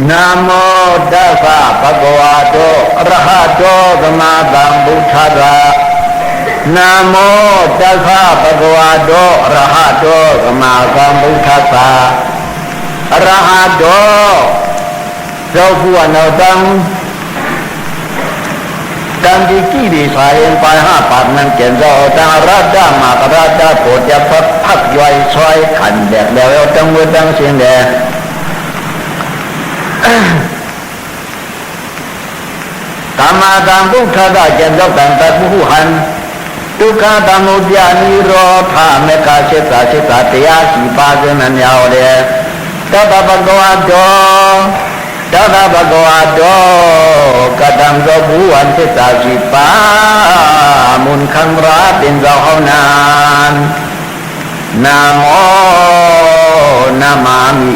นะโมตัสสะภะคะวะโตอะระหะโตสัมมาสัมพุทธัสสะนะโมตัสสะภะคะวะโตอะระหะโตสัมมาสัมพุทธัสสะอะระหะโตเราผู้อันเราตั้งที่กี่ดีสายไป5 ปากนั้นเขียนเราตั้งรัตดามากรัตดาโปรดจะพักย่อยซอยขันแดกแล้วตั้งมือตั้งเสียงแดกตามาตามพุทธะได้เขียนเราตั้งแต่ผู้หันทุกขาตามุจยานิโรธาเมฆาเชตาเตียสีปาเจนันยาวเดตถาภะคะวะโตตถาภะคะวะโตกตังโสภูวันเทศาสีปามุนขังราเป็นเราเฮานานนะโมนะมามิ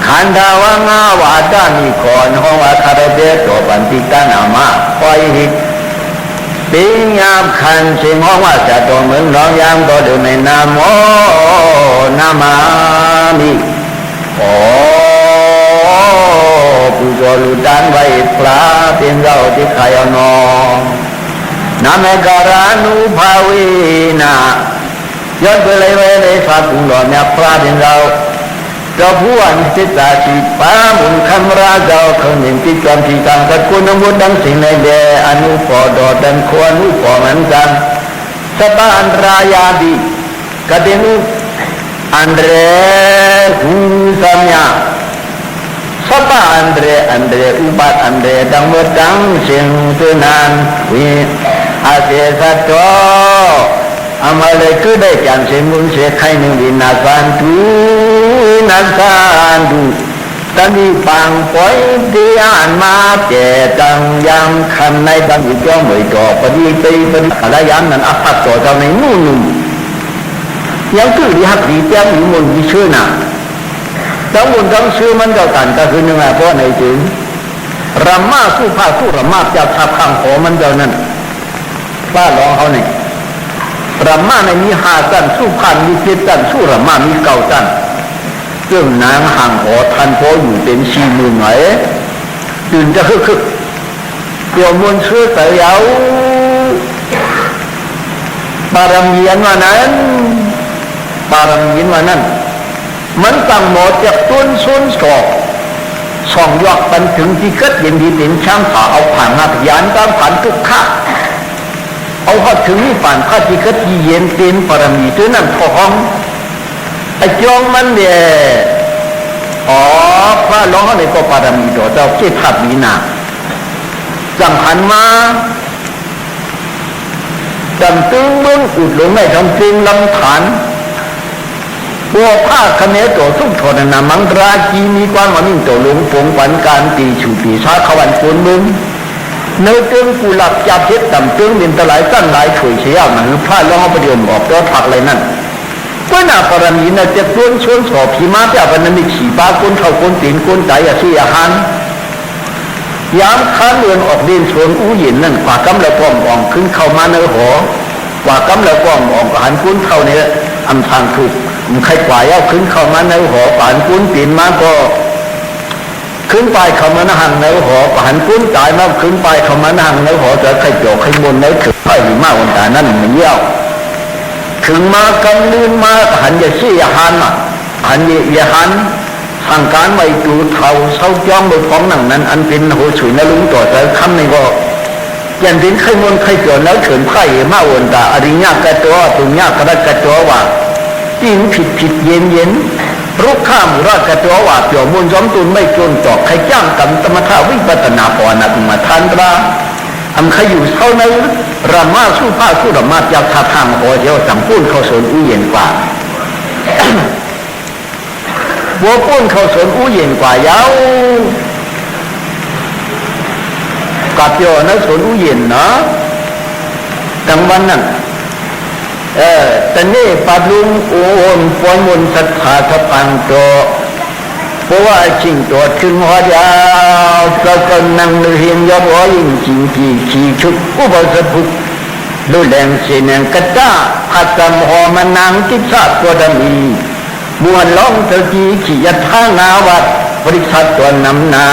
ขันธาวังาวาตานิโคนหงวาคาระเดโตปันติตานามาคอยหิปิญญาขันสิงหงวาจะตัวเมืองน้องยามก็ดูในนะโมนะมามิโอผู้โจลุดันไว้พระเป็นเราที่ใครเอานองนาเมการานุภาวินาย้อนไปเลยไว้เลยฝากกุหลาบเนี่ยพระเป็นเราผู้อันสิตาสีปามุนคำราเจ้าเขาหนึ่งที่จอมที่ต่างแต่คุณมุดังสิ่งในเดอนุปอดอดันควรนุปอมันกันสบานรายาดีกระเดนุอันเรหูสัมยาสบานอันเรอุบัติอันเรดังมุดังสิ่งตุนันวิอาเสสัตโตอามาเลยคือได้จำเสียมุนเสียใครหนึ่งวินาสันตุตันที่ปังปอยที่อ่านมาเจตังยังคำในตังอยู่เจ้าเหมยจ่อปฏิตีปฏิอะไรยันนั้นอัปปัตต่อเจ้าในนู่นยังคือที่หักดีแจ้งอยู่มุนวิชื่อน่ะทั้งมุนทั้งชื่อมันเจ้ากันก็คือหนึ่งไงเพราะในจึงรำมาสู้ผ้าสู้รำมาจากทับข้างหัวมันเจ้านั้นป้าร้องเขาเนี่ยรำมาในมี5 ตันสู้พันมี7 ตันสู้รำมามี9 ตันเรื่องนางห่างหอทันพออยู่เป็น40,000ไหนตื่นจะคึกตัวมวลเชื่อแต่ยาวบารมีอันว่านั้นมันตั้งหมดจากต้นส้นสองยอดปันถึงที่เกิดเย็นดีเป็นช่างผ่าเอาผ่านมาพยานตามผ่านทุกข้าเอาพอถึงนี่ผ่านข้าที่เกิดเย็นเป็นบารมีตัวนั้นทองไอ้จองมันเนี่ยพระร้องเขาในก็ปารมีโดดเจ้าเจ็ดขับมีนาจังหันมาจำตึงมึงอุดหลงไม่ทำจริงลำฐานบัวผ้าคเนตัวทุกทนนามังราจีมีความว่ามิ่งตัวหลงผงฝันการตีฉูตีชาขวันฝนมึงเนื้อตึงกูหลับจับเช็ดต่ำตึงดินตะไหลตั้นไหลฉุยเชี่ยวมันพระร้องเขาประเดี๋ยวบอกตัวผักอะไรนั่นก็น่าปรมีน่ะจะต้นชวนสอบพิมาแต่วันนั้นมีขี่ปลาคนเท่าคนตีนคนใจอาหารยามค้าเรือนออกเดินชวนอู้หยินนั่นกว่ากำละก้อมอ่องขึ้นเข้ามาในหอกว่ากำละก้อมอ่องหันกุ้นเข้าเนี่ยอำทางถูกใครกว่าเอาขึ้นเข้ามาในหอผ่านกุ้นตีนมาก็ขึ้นไปเข้ามาหังในหอผ่านกุ้นตายมาขึ้นไปเข้ามาหังในหอจะใครโจกใครบนในถึงไปมากวันตานั่นมันเยี่ยวถึงมากำลืนมาหันจะชี้หันมาหันเยหันทางการไม่ดูเท่าเศร้าจ้องโดยของหนังนั้นอันเป็นโหฉุยนลุงต่อใจคำในก็ยันถึงใครมนใครเกิดแล้วเฉินไพ่มาวนตาอริญญากระตัวตุญญากระกระตัวว่าจริงผิดเย็นรุกข้ามราชกระตัวว่าเปี่ยวมุนย้อมตุนไม่จนต่อใครจ้างกันตมท่าวิปัตนาปอนักมาทันตราทำใครอยู่เท่าในรามาสู้ผ้าสู้รามาจากท่าทางหัวเดียวสั่งปุ้นเข้าสวนอู้เย็นกว่าบัวปุ้นเข้าสวนอู้เย็นกว่ายาวกับโยนสวนอู้เย็นเนาะดังวันนั้นแต่นี่ปัดลุงโอนปวนมนสัทธาทปังโตเพราะว่าจริงตัวถึงหัวยาวเราก็นั่งเรียนยอดหัวยิ่งจริงขี่ชุดอุปสรรคดูแลงเสียงกระจ้าพัดจำหอมันนางกิจชาตัวดำมีมวนล้องเธอจีขี่ยัดท่านาวัด บริษัทตัวนำนา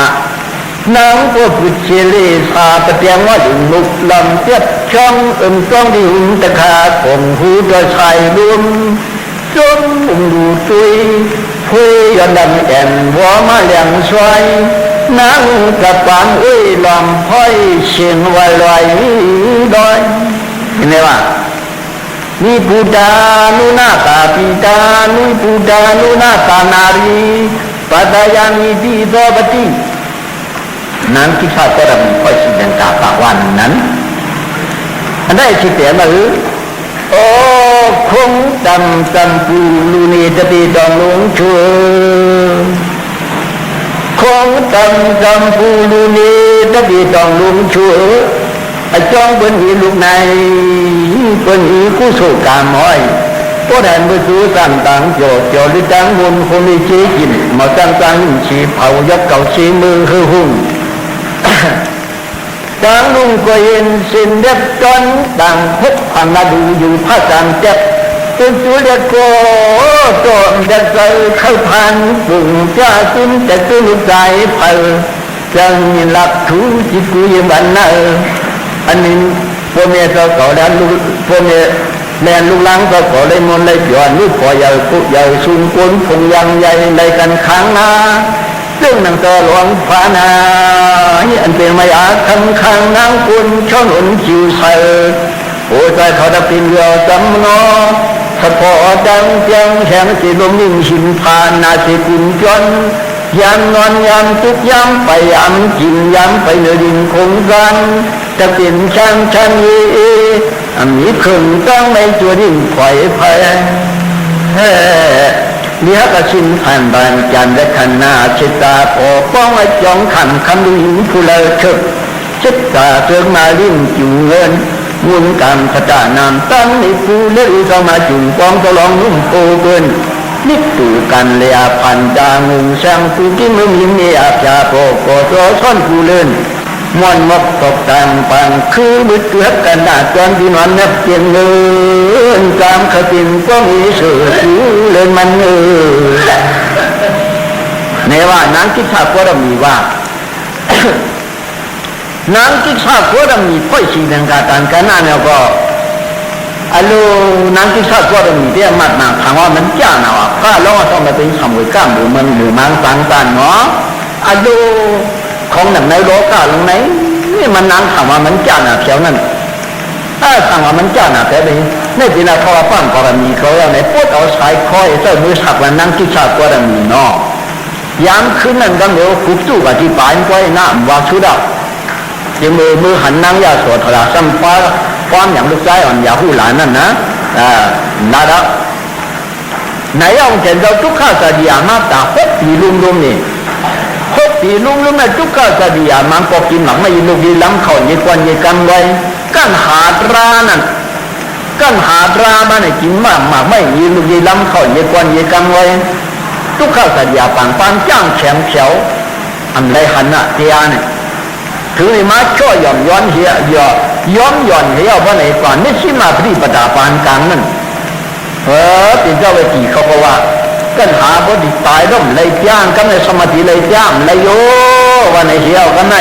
นางก็พุทธเชลีสาปเตียงว่าดึงลุกลำเจ็บช่องจ้องดิหุ่นตะขาคงหูโดยชายรวมจนมุงดูตุยพุยยันดำแอนวัวมาเลี้ยงช่วยนางกับปานอุ้ยลำพ้อยเชียงไว้ลอยดอยเห็นไหมว่านิพุดานุนาตาปิตานุพุดานุนาตานารีปัตยานิดีโดปตินั้นที่ข้าก็ดำค่อยสิเดินกาปากวันนั้นอันได้ที่เตียมาหรือโอ้คงดำจำปูลูนีจะตีดองหลงชัวคงดำจำปูลูนีจะตีดองหลงชัวไอ้จ้องบนหีลูกในบนหีกู้โศกามห้อยก็แทนไปสู่ต่างต่างโจดโจดหรือจังมุนคงมีชี้กินมาจังจังชีเผายกเก่าชีมือคือหุ่งจางลุงก็เห็นสินเด็บจนต่างพบพันนาดูอยู่พระจันทร์เจ็บจนจุเล็กโกโจมเด็กใจเข้าพันปุ่งจ้าจิ้มแต่ตุ้งใจเผลจังยินหลักถูจิตกุยบันเนออันนี้พวกเมียเราก่อด้านลูกพวกเมียแม่ลูกหลังก็ก่อเลยมนเลยย้อนนี่พอใหญ่ปุ๊ใหญ่สูงกวนคงยังใหญ่ในกันค้างนาซึ่งนางตะหลวงฟ้านาอันเป็นมายาคังคังนางกุนช่อนหนจิวใสโอ้ใจเขาดับเป็นเรือจำนอสะพอดังเจียงแข็งสีลมนิ่งหินผ่านนาสีกุนจนยามนอนยามทุกยามไปยามกินยามไปเนื้อดินคงกันจะเป็นช่างช่างมีขึงต้องในตัวดิ่งไข่ไผ่เลี้ยกสินผ่านบานจันและขันนาชิตาปกป้องไอ้จองขันคำดูหินผู้เลอเชิดชิตตาเตือนมาลิ้นจุงเงินมุนการขจานามตั้งในผู้เลื่อยเข้ามาจุงป้องตะลองนุ่มโกเกินนิตูกันเลียพันดางูแสงผู้กินมือหินเนียบยาโปกโกโซซ่อนผู้เลื่อนมวนมกตกต่างปังคือมืดเกือบกันดาจนที่นอนนับเตียงเงินตามขตินก็มีเสือสูเล่นมันในว่านางกิจชาก็ดมีว่านางกิจชาก็ดมีค่อยชีดังการการกันนั่นแล้วก็อโลนางกิจชาก็ดมีเดียมัดนางถามว่ามันจ้าหนาวข้าล้อต้องมาเป็นสมุยก้ามหรือมันหรือมังสังตันเนาะอโลของหนังในโลกาลงไหนนี่มันนั่งถามว่ามันจ้าหนาเขียวนั่นถ้าถามว่ามันจ้าหนาแต่ดีในปีนั้นเขาปั้งกรณีเขาเอาในปวดเอาสายคอยเจ้ามือฉักแล้วนั่งกิจชาก็ดมีเนาะยามคืนนั้นก็เดี๋ยวคุกจู่กับที่ปลายก้อยหน้าวางชุดอ่ะยังมือหันนั่งยาสวดถลาซ้ำฟ้าความอย่างลูกใจอ่อนยาหูหลานนั่นนะน่ารักไหนเอาเห็นเราทุกข้าจะดีอามาตาพบปีลุ่มนี่พบปีลุ่มนั่นทุกข้าจะดีอามันก็กินหลังไม่ยินลูกยีล้ำเขายีกวนยีกันไว้กันหาตรานั่นกันหาตราบ้านไหนกินมากไม่ยินลูกยีล้ำเขายีกวนยีกันไว้ทุกข้าจะดีอาปังปังจ้างแข็งเขียวอันไรหันน่ะเทียนถือมาช่วยย้อนเหี้ยย้อนเหี้ยว่าไหนก่อนนี่ชิมาปฏิปทาปานกลางนั่นเป็นเจ้าวิธีเขาบอกว่ากันหาบดีตายร่มเลยจ้างกันในสมาธิเลยจ้างเลยโยว่าในเหี้ยกันไหน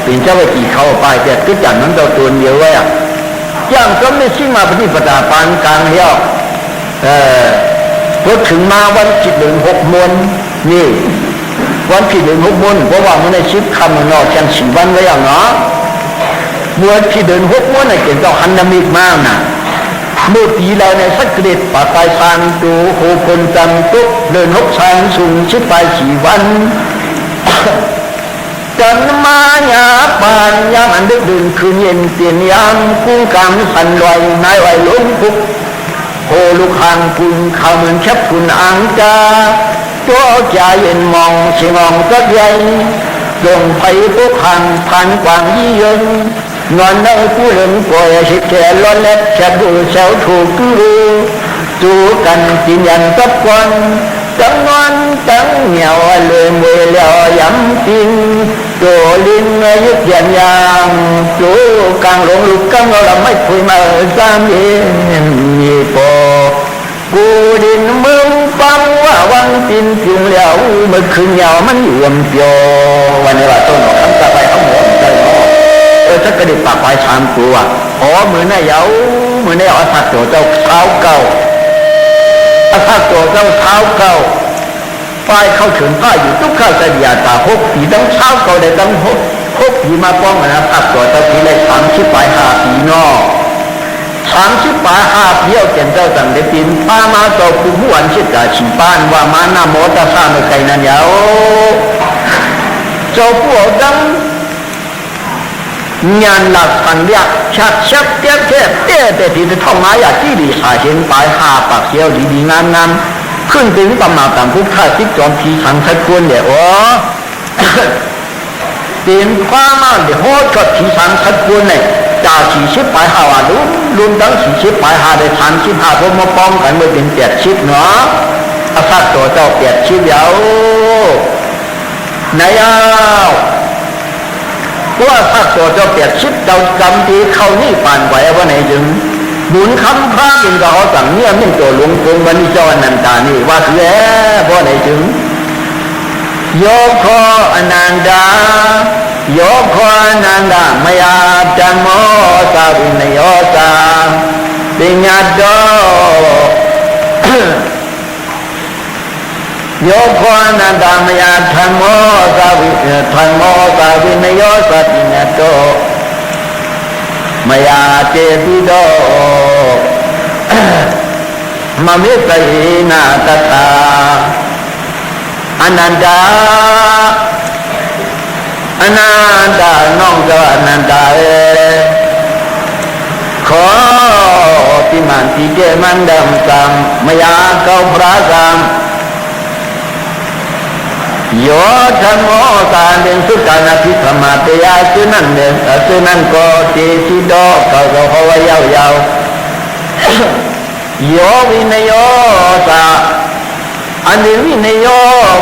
เป็นเจ้าวิธีเขาไปแต่ก็จังนั้นเราตัวเดียวไว้จ้างก็ไม่ชิมาปฏิปทาปานกลางเหี้ยพอถึงมาวันที่6 มนนี่วันที่6 มนเพราะว่ามันในชิดคำนอกแค่4 วันไว้อย่างเนาะวันที่6 มนเนี่ยเกี่ยวกับฮันนามิกมากนะเมื่อปีเราในสักเกตปะปลายทางดูโหคนจำตุ๊ก6 ชางสูงชิดไป4 วันกันมาหยาปานยามอันดึกดื่นคืนเย็นเปลี่ยนยามกู้กำสันลอยนายไหวล้มปุกโหลูกหางคุณเขาเหมือนแคบคุณอ่างจาตัวใจเย็นมองเสียงองก็ใหญ่ลงไปทุกหันผ่านกวางยี่ยงนอนในผู้เล่นปล่อยสิแก่ล้อนเล็บแค่ดูเสาถูกดูจูกันกินยันตับกวนจังนอนจังเหนียวเลยมวยแล้วย้ำกินตัวลิ้นยึดยันยางจูกลางหลงลูกกังเราไม่คุยมาสามเย็นมีปอกูดินมึงฟังว่าวัง ปินจุงเหลียวเมื่อคืนยาวมันอยู่เปียววันนี้ว่าต้นคำตะไปเขาหมดใจเนาะถ้ากระดิกปากไปชามตัวอ๋อมือเนี่ยยาวมือเนี่ยอาศักดิ์ตัวเจ้าเท้าเก่าอาศักดิ์ตัวเจ้าเท้าเก่าป้ายเข้าถึงป้ายอยู่ทุกข้าวจะยาตาพกผีต้องเช้าเก่าได้ต้องพกผีมาป้องนะอาศักดิ์ตัวเจ้าผีเลย30 ปลาย5 ปีนอ30 ปลาย5 ปีเอาเจนเจ้าตั้งได้ปีนป้ามาเจ้าผู้ผู้อันชิดกาชีบ้านว่ามาหน้าโมตาซาไม่ไกลนั่นยาวเจ้าผู้ดังงานหลักสัญญาชักเตี้ยแต่ที่จะท่องมาอยากที่ดีสายเห็นปลาย5 ปากเสียวดีงามขึ้นถึงประมาณต่างผู้ฆ่าซิกจอมผีขังทัดควรเดี๋ยวเตียนความมาเดี๋ยวโหดกับผีขังทัดควรเนี่ยจ่า40 ปลาย5ว่าลุ้นตั้ง40 ปลาย5ได้35พวกมาป้องกันเมื่อเป็น80เนาะอาศักดิ์ตัวเจ้า80เดียวไหนว่าถ้าตัวเจ้า80เจ้าจำที่เขานี่ปานไหวว่าไหนจึงบุญคำพระเป็นก็เขาสั่งเนี่ยไม่ตัวหลวงปู่วันนี้เจ้าอนันตานี่ว่าคือว่าไหนจึงโยคออนันดาโยคออนันดามายาจันโมสาวินโยสาปิญญาโตโยโคอนันตามยาธรรมโมสาวินโยสัติญโตมยาเจติโดมมิตรีนาตตาอนันตาน้องเจ้าอนันตาขอที่มันที่เกมันดำซ้ำมยาเก้าพระซ้ำโยธรรมโอสานเป็นสุกานาภิธรรมะเตยาสุนันเดสุนันโกติสิโดเขาโหวยาวโยวินโยสาอันนี้วินโย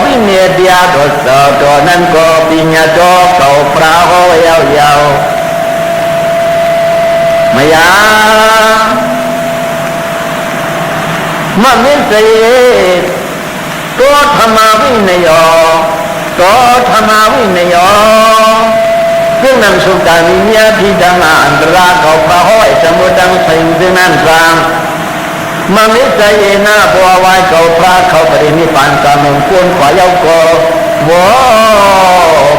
วิเนเดียโดสโดนันโกปิญญาโตเขาพระโหวยาวมายามะมิเสตัวธรรมวินัยเรื่องนั้นสุการวิญญาที่ดังอันตราเขาพระห้อยสมุดังสิ่งซึ่งนั้นสร้างมมิใจนาบัวไว้เขาพระเขาปรินิพพานสามงคลขวายเอาโกว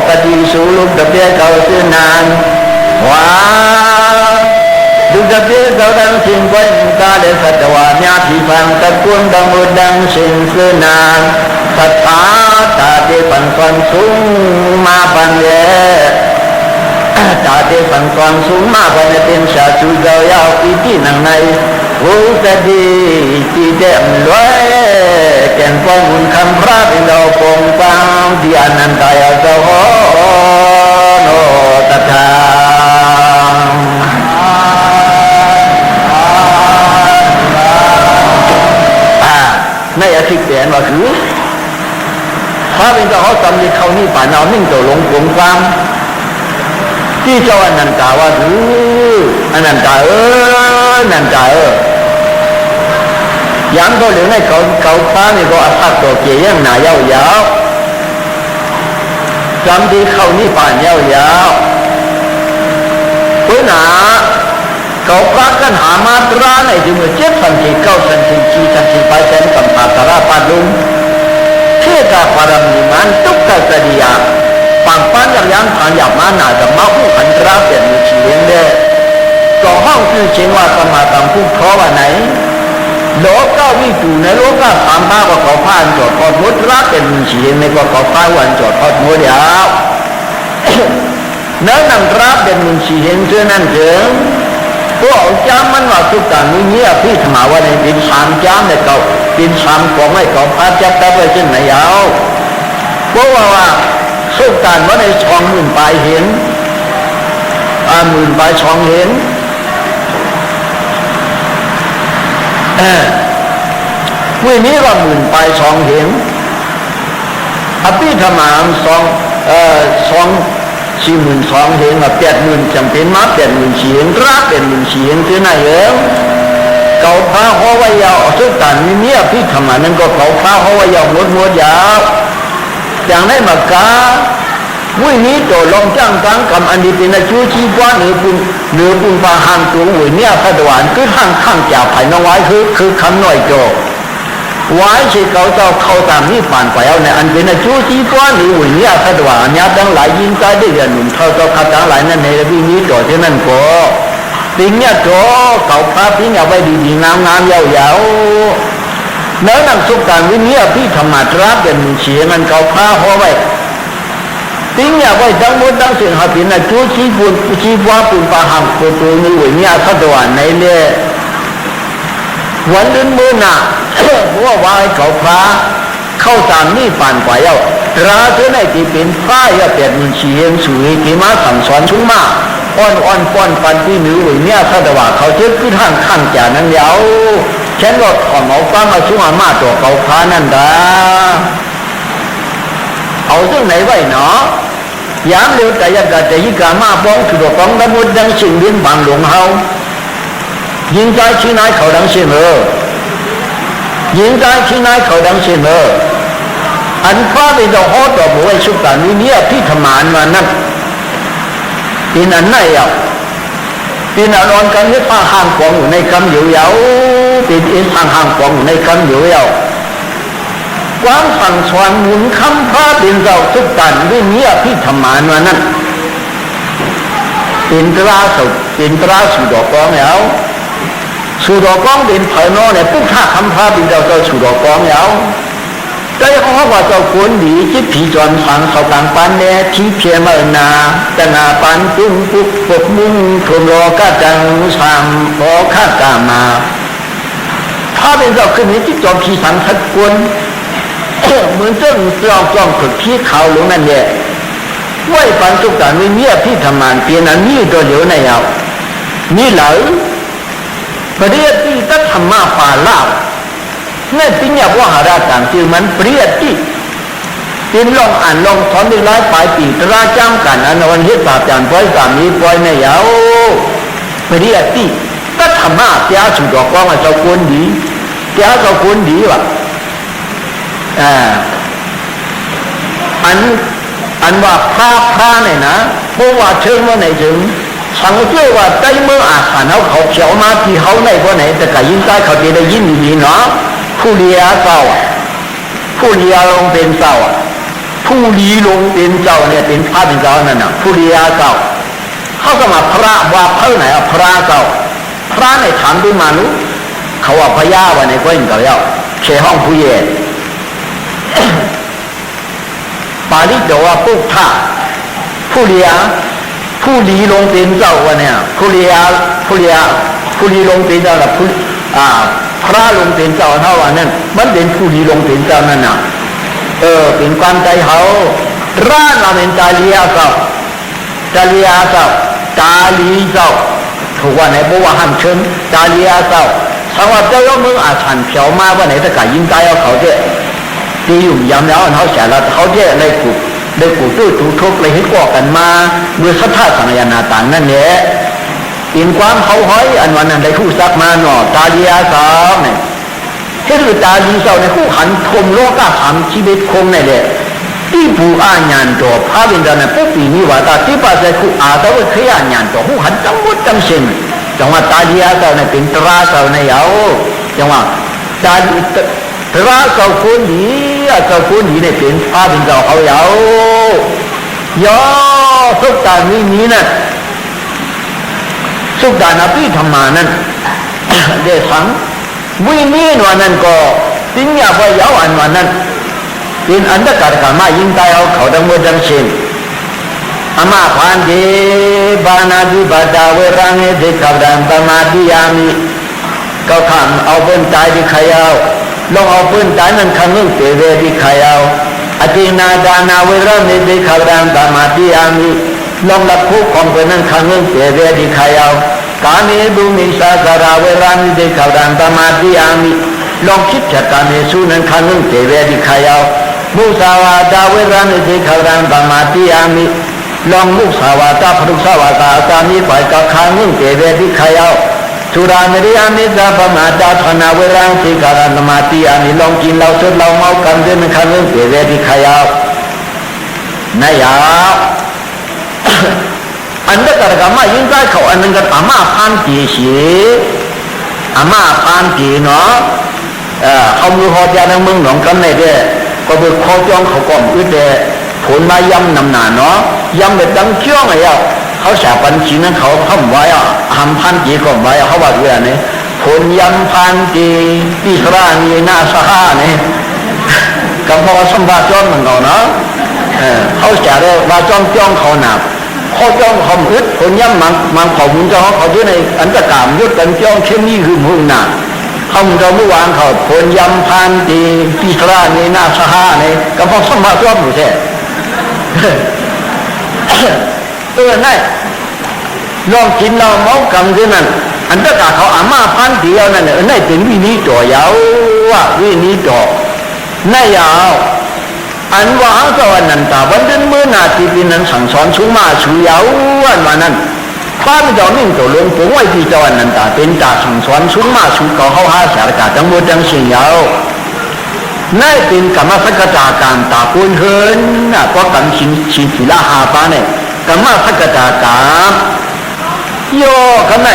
กติสูลุกตะเบียเขาซื่อนานว้าดูกระเบียเขาดังสิ่งไว้ตาเลสัตวาญาติพันตะกุนดังมุดังสิ่งซื่อนานสัทธาตาเตปันความสูงมาปันเยตาเตปันความสูงมาปันเป็นชาชูเจ้ายาวปีที่นังในอุตติที่เด่นรวยแก่นความบุญคำพระเป็นดาวปงปังที่อนันตายาเจ้าโหโนตัทธาในอาทิตย์เปลี่ยนว่าคือพระเป็นเจ้าเขาสำนึกเขานี่ป่านเอานิ่งตัวหลงปงปังที่เจ้าอนันตาว่าคืออนันตานันตายังก็เหลือให้เขาพระนี่ก็อัตตาตัวเกี่ยงหนายาวจำที่เขานี่ป่านยาวเพื่อหนาเขาพระกันหามาตราในจึงเจ็บสันติเก้าสันติชีสันติไปเส้นสัมปัตตระปัดลุงเทศปารมีมันทุกข์เสียปังปันยังผ่านหยาบมาหนาจะมาผู้ขันตราเป็นมือชีเองเด้ก็ห้องคือเช่นว่าสมาตังผู้เพราะว่าไหนโลกาวิจูในโลกาสามภาคว่าเขาผ่านจอดพอดมุดรักเป็นมือชีเองในว่าเขาผ่านวันจอดพอดมุดยาวเนื้อหนังตราเป็นมือชีเองเท่านั้นเถิงพวกจ้ามันว่าทุกการนี้เนี่ยพี่ธรรมะว่าในเป็นสามจ้าในเขาเป็นสามของไม่เขาพาจับตาไปเช่นไหนยาวเพราะว่าสุกการว่าในช่องหมื่นปลายเห็นหมื่นปลายช่องเห็นวันนี้ว่าหมื่นปลายช่องเห็นอภิธรรมะสอง42,000เห็นว่า80,000จำเป็นมา80,000เห็นรัก80,000เห็นคือไหนเอ๋ เก่าพระหัวไว้ยาวสุดตันมีเมียพี่ธรรมานั้นก็เก่าพระหัวไว้ยาวงดยาวอย่างได้มากาวินี้ตัวลงจ้างตั้งกำอันดีเป็นชูชีพว่าเหนือปุ่นปางหางตัววิเนี่ยพระดวนคือข้างจ่าภายน้องไว้คือคำหน่อยโจไว้ใช่เขาเจ้าเขาตามนี่ผ่านไปเอาในอันเป็นชูชีพว่าเหนือวิเนี่ยพระดวนเนี่ยตั้งหลายยิงใจได้เดือนหนึ่งเขาเจ้าขัดตั้งหลายนั่นในวินี้ตัวที่นั่นก็สิ่งเนี่ยโจเขาพระพี่เนี่ยไว้ดีๆงามๆยาวๆเนื้อหนังสุการวิเนี่ยพี่ธรรมะตราเป็นเฉียงมันเขาพระหัวไว้tính nhà quay trong muốn đang chuyện hợp biến là chú chi qua bùn và hàng của tôi như ở nhà phát đoàn này nè vẫn đến mưa nà mua vài cậu phá khâu tạm ni phản quả yêu ra thế này thì biến phá ya biệt mình chỉ hiện suy thì má thằng xoắn chúng mà on phản tí nữ ở nhà phát đoànเขาchết cứ hàng khăn trả năng giáo chén lọt khỏi máu phá mà chúng mà tổ cậu pháนั่นđãเอาซึ่งไหนไว้เนาะยามเร็วแต่ยังกะจะยิ่งกามาป้องถือว่าป้องดังหมดดังสิ่งเลี้ยงบางหลวงเฮายิงใจชี้นายเขาดังเสมอยิงใจชี้นายเขาดังเสมออันฟ้าเป็นดอกฮอดดอกบัวสุกการนี้เนี่ยที่ธรรมานมานั่นเป็นอันไหนอ่ะเป็นอันอ่อนกันที่ฟ้าห่างกองอยู่ในคำอยู่ยาวเป็นเอ็นห่างกองอยู่ในคำอยู่ยาวความสั่งสอนหมุนคำพระเป็นเราทุกตันด้วยเนี้ยพี่ธรรมานว่านั่นเป็นตราสุดอกกองแล้วสุดอกกองเป็นเผยนอเนี่ยปุ๊บท่าคำพระเป็นเราสุดอกกองแล้วแต่เขาว่าเจ้าคนดีจิตผีจรฟังเขาต่างปันเนี่ยที่เพียงเมื่อนาแต่นาปันตุ้งปุ๊บปกมุ่งทนรอก้าจังสามพอข้ากามาถ้าเป็นเราขึ้นนี้จิตจอมผีสังทัดกวนเหมือนเจ้าจ้องฝึกขี้เขาหลงนั่นแหละไหวปันทุกการวิเนียพี่ทำงานเปลี่ยนอันนี้ตัวเดียวในเอานี่เหล่าประเดี๋ยวที่ตัดธรรมะป่าเล่าเนี่ยที่เนี่ยว่าหาราต่างชื่อมันประเดี๋ยวที่เป็นลองอ่านลองสอนได้หลายปลายปีตราจ้างกันอันวันเฮ็ดบาปจานปล่อยสามีปล่อยในเอาประเดี๋ยวที่ตัดธรรมะเจ้าสุดดอกว่าเจ้าคนดีเจ้าคนดีว่ะอันว่าพระเนี่ยนะเพราะว่าเชิงว่าไหนถึงสังเกตว่าใจเมื่ออาหารเขาเขียวมาที่เขาในว่าไหนแต่ก็ยิ่งใจเขาจะได้ยินดีเนาะผู้เลี้ยเจ้าผู้เลี้ยลงเป็นเจ้าผู้ลี้ลงเป็นเจ้าเนี่ยเป็นพระเป็นเจ้านั่นน่ะผู้เลี้ยเจ้าเขาก็มาพระว่าเท่าไหนพระเจ้าพระในถามด้วยมานุเขาว่าพญาวันไหนก็ยิ่งเก่าเย้าเชห้องผู้เย่ปาลิโดว่าปุ๊บท่าผู้เลี้ยผู้ลี้ลงเป็นเจ้าวะเนี่ยผู้ลี้ลงเป็นเจ้าละพระลงเป็นเจ้าเท่าวันนั้นมันเป็นผู้ลี้ลงเป็นเจ้านั่นน่ะเป็นความใจเขาร่านเราเป็นตาลียเจ้าตาลีเจ้าถูกว่าไหนบอกว่าห้ามเชิญตาลียเจ้าสำหรับเจ้าโยมมึงอาฉันเผียวมาว่าไหนถ้าการยิงตายเอาเขาเจ้ดีอยู่ยามแล้วเขาเสียแล้วเขาเจ้ในกูด้วยถูกทุกเลยให้ก่อกันมาเมื่อสัทธาสังยานาต่างนั่นเนี่ยอินความเขาห้อยอันวันนั้นได้คู่ซักมาหนอตาลียสาวเนี่ยที่คือตาลีเจ้าในคู่หันคมโลกาถามชีวิตคงในเด็ที่ผู้อาญานตัวพระบิดาเนี่ยพวกปีนี้ว่าตาที่ปัจจัยคู่อาตว่าเคยอาญานตัวคู่หันจังหมดจังเช่นจังว่าตาลียเจ้าเนี่ยเป็นตราเจ้าในเอาจังว่าตาพระเจ้าคนดีเนี่ยเป็นพระเป็นเจ้าเขาเยาย่อสุดการนี้นั่นสุดการอภิธรรมานั่นเดชังวินีนวันนั้นก็สิ่งอย่าไปเยาอันวันนั้นเป็นอันตรการการมายิงตายเอาเขาดังหมดดังเช่นอามาพันเดบานาดิบาดาเวรังเดขับดังตมาดิยามิก็ทำเอาเป็นตายที่ขยาวลองเอาปืนตายนั้นขังเรื่องเตเวที่ขายเอาอธินาดานาเวรมิเดขับดังตามาติยามิลองรับผู้ของปืนนั้นขังเรื่องเตเวที่ขายเอากาเมบุมิสาการาเวรมิเดขับดังตามาติยามิลองคิดจากกาเมสุนั้นขังเรื่องเตเวที่ขายเอามุสาวาตาเวรมิเดขับดังตามาติยามิลองมุสาวาตาพรุสาวาตาอาจามีฝ่ายกับขังเรื่องเตเวที่ขายเอา สุราเมริยามิตาปมาตาธนาเวรังสิการนมาติอานิลองกินเราสุดเราเมากันเดินขันเรื่องเปรตที่ขยาวนั่นยาวอันเด็กกระกำมายิ่งใจเขาอันนึงก็อาม่าพันจีสีอาม่าพันจีเนาะเขามือหอบยาดังมึงหนองกันในเด้ก็ไปขอจ้องเขาก่อนอึดเด้ผลมาย้ำนำหนาเนาะย้ำแบบดังเชื่องไงอ่ะเขาแสบปันจีนั้นเขาทำไว้อ่ะทำพันจีก่อนไว้เขาว่าด้วยนี่ผลย้ำพันจีปีครานีนาสหาเนี่ยกับพอสมบัติจ้องมันเนาะเขาแสบเลยว่าจ้องเขาหนักเขาจ้องเขาอึดผลย้ำมันเขามุนจ้องเขาด้วยในอันตรกามยุดกันจ้องเช่นนี้คือมุ่งหนาเขาเราเมื่อวานเขาผลย้ำพันจีปีครานีนาสหาเนี่ยกับพอสมบัติจ้องอยู่แท้นั่นลองกินเราเมากันที่นั่นอันตรกาเขาอาม่าพันเดียวนั่นนั่นเป็นวินิจต่อยาวว่าวินิจต่อนั่นยาวอันว่าสวรรค์นันตาวันเดินเมื่อนาทีปีนั้นสั่งสอนชูมาชูยาววันมานั้นข้าพเจ้ามิ่งตัวลงผมไว้ที่สวรรค์นันตาเป็นตาสั่งสอนชูมาชูเขาเข้าหาสารกาจังหวัดจังเชียงยาวนั่นเป็นกรรมสักการตาปูนเฮินน่ะก็กรรมชินศิลาหาปาเนี่ยกรรมสักการโยกันไหน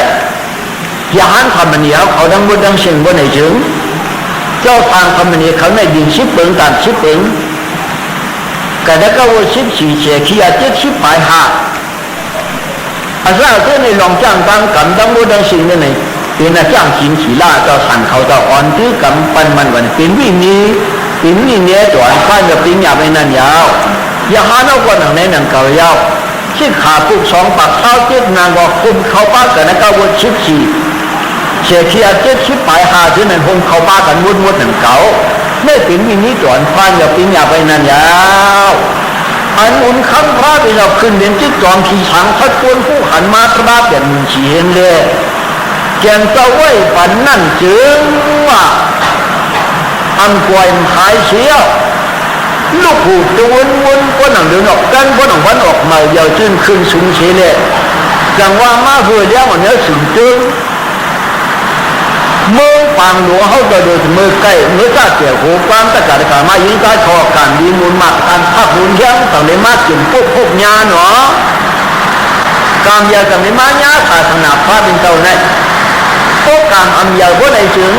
ยานทำมันเนี่ยเขาดังบนดังเสียงบนไหนถึงเจ้าทางทำมันเนี่ยเขาในดินชิบเปิงตามชิบเปิงกันแล้วก็ว่าชิบสี่เสียขี้อาเจ็ดชิบปลายหาอาศัยเพื่อในลองจ้างตั้งกรรมดังบนดังเสียงนั่นเองเป็นอาจ้างชินศีลาเจ้าสั่งเขาเจ้าอ่อนถือกรรมปันมันวันเป็นวินีเป็นวินีเนี่ยจวนข้าจะปิ้งยาไปนั่นยาวยาหาเอาคนหนังในหนังเก่ายาวชิดขาปุกสองปากเท้าเจ็ดนางก็คุมเขาป้ากันนะก็วนชิดสี่เสียขี้อาเจ็ดชิบปลายหาที่นั่นคงเขาป้ากันมุดหนังเก่าไม่เป็นวินีจวนข้าจะปิ้งยาไปนั่นยาวอันอุ่นคำพระที่เราขึ้นเป็นจิ๊กจอมขี่ช้างพัดกวนผู้หันมาตราเปลี่ยนมือเฉียนเลยแกงเจ้าไว้ปันนั่นจึงว่าอันควายหายเสียลูกหูจะวนก็หนังเดินออกกันก็หนังวันออกมาเยาวจึงขึ้นสูงเสียเลยจังว่ามาเพื่อเลี้ยงวันนี้สูงจึงเมื่อฟังหลวงเขาจะโดยมือใกล้เมื่อตาเกี่ยวหูความตะการการมายิงตาชอการดีมูลมากการพักบุญเลี้ยงต่างในมาจึงพวกญาเนาะการยากับในมาญาศาสนาพระเป็นเจ้าในพวกการอันยาวพวกในถึง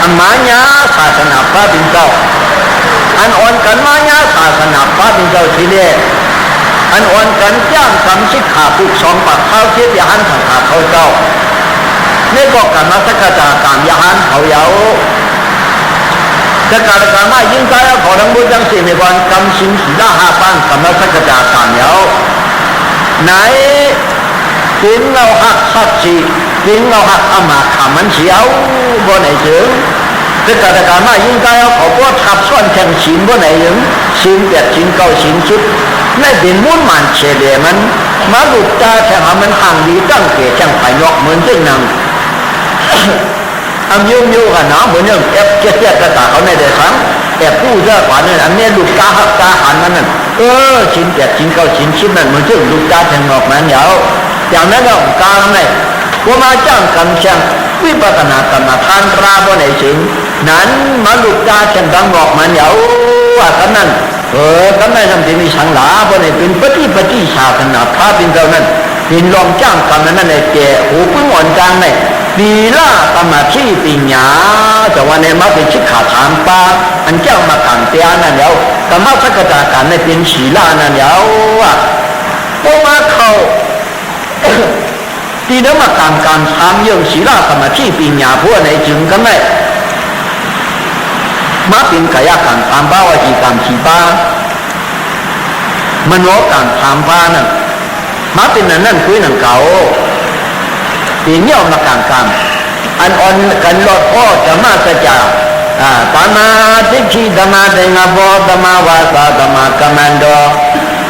อันมาญาศาสนาพระเป็นเจ้าอันอ่อนกันมาญาศาสนาพระเป็นเจ้าทีเดียอันอ่อนกันจ้างกำชิดขาปุกสองปากเข้าเทียบยาหันขาเขาเจ้านี่ก็การมาสักจาการยาหันเขาเยาจะการการมายิ่งใจขอทั้งบุญทั้งสิ่งในวันกำชินศีลาหาปังกำมาสักจาการเยาไหนถึงเราหักสักสีถึงเราหักอามาขามันเสียวบนไหนถึงจะการมายิ่งใจขอพวกขับซ้อนแข่งชินบนไหนถึงชินเปียกชินเก่าชินชุดในเป็นมุ่นมันเฉลี่ยมันมาลุกตาแข่งหามันห่างดีตั้งเกศแข่งไผ่ยอกเหมือนเส้นนังอันยุ่งกันเนาะเหมือนอย่างแอบเจี๊ยบกระตาเขาในเดือดครั้งแอบผู้เจ้าขวานเนี่ยอันนี้ลูกตาหักตาหันนั่นน่ะชิ้นแปดชิ้นเก้าชิ้นชิ้นนั่นมันถึงลูกตาแทงออกนั้นยาวอย่างนั้นก็กลางไหนว่ามาจ้างกันช่างวิปัสสนากรรมฐานราบไหนถึงนั้นมาลูกตาแทงดังออกมันยาวว่ากันนั้นกันได้ทำที่มีสังหลาบไหนเป็นปฏิศาสนาพระเป็นเจ้านั้นเป็นรองจ้างกันนั่นในแก่หูพึ่งอ่อนกลางในปีล่าสมาธิปัญญาแต่ว่าในมาเป็นชิดขาถามปาอันเจ้ามาการเตียนั่นแล้วธรรมะสักการในเป็นศีลานั่นแล้วว่าพวกมาเขาที่เดิมมาการทำเรื่องศีลาสมาธิปัญญาพวกในจึงกันได้มาเป็นกายการทำบ้าวจีการขีบ้ามโนการทำบ้านั่นมาเป็นนั่นคุยหนังเก่าปีนี้ออกมาการอันอ่อนกันหลอดพ่อจะมาสัจจะตมาทิฏฐิตมาเตงะโบตมาวาสาตมากัมมันโด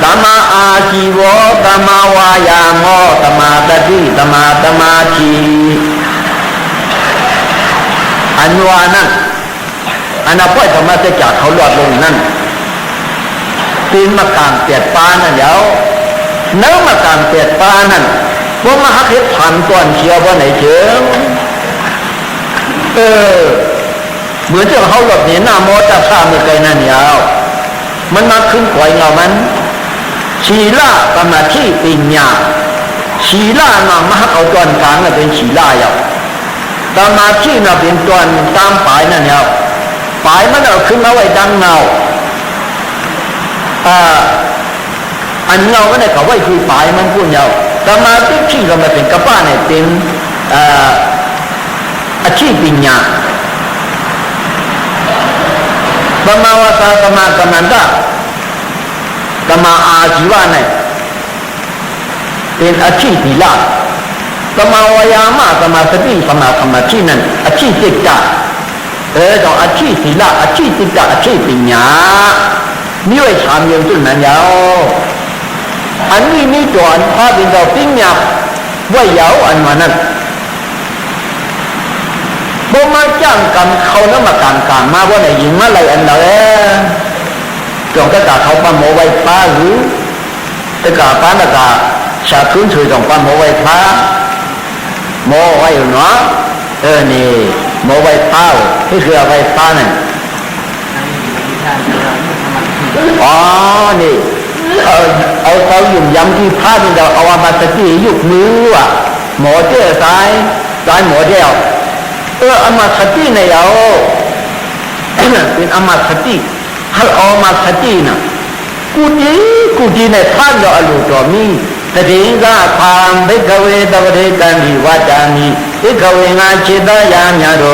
ตมาอาชีโวตมาวายาโมตมาตติตมาสมาธิอันว่านั่นอันนั้นพ่อจะมาสัจจะเขาหลอดลงนั่นปีนมาการเปียดปานั่นเดี๋ยวเนื้อมาการเปียดปานั่น ว่ามาหักเห็ดผ่านก่อนเชียวว่าไหนเชิงเหมือนเจ้าเขาหลบหนีหน้าโมตาซาเมื่อไกลนั่นยาวมันมาขึ้นก่อยเงามันชีล่ากรรมที่ปิญญาชีล่ามามหักเอาตอนกลางน่ะเป็นชีล่ายาวกรรมที่น่ะเป็นตอนตามปลายนั่นยาวปลายมันเอาขึ้นมาไว้ดังเงาอันเงาก็ได้เขาไว้คือปลายมันพูดยาวสมาธิที่เรามาเป็นกระป้าเนี่ยเป็นอาชีพปิญญาปมาวาสากรรมกรรมันดากรรมอาชีวะเนี่ยเป็นอาชีพปีละกรรมวายามะกรรมสติสมาธรรมที่นั่นอาชีพจิตตะต้องอาชีพศีลอาชีพจิตตะอาชีพปิญญานี่ไว้ชามยังจุดนั้นยาวอันนี้นี่ตัวอันพาเป็นเราปิญญาไว้ยาวอันมานั้นบ่มาจ้างกันเขาแล้วมาการมาว่าไหนยิงมาอะไรอันเราจงตะกาเขาปั้มโมไว้ฟ้าหรือตะกาป้าตะกาชาคืนช่วยจงปั้มโมไว้ฟ้าโมไว้เนาะนี่โมไว้ฟ้าที่คือเอาไว้ฟ้านั่นอ๋อนี่เอาเขาหยุ่มย้ำที่ผ้านี่เราเอามาสติยุกมือว่ะหมอเจ้าซ้ายหมอเดียวอมาสติเนี่ยเอาเป็นอมาสติฮัลอมาสตินะกูดีเนี่ยท่านเราอรุตัวมีแต่ถึงก็ทางเบกเวตวเดกันดีวาจามีเบกเวงาจิตยาญาโร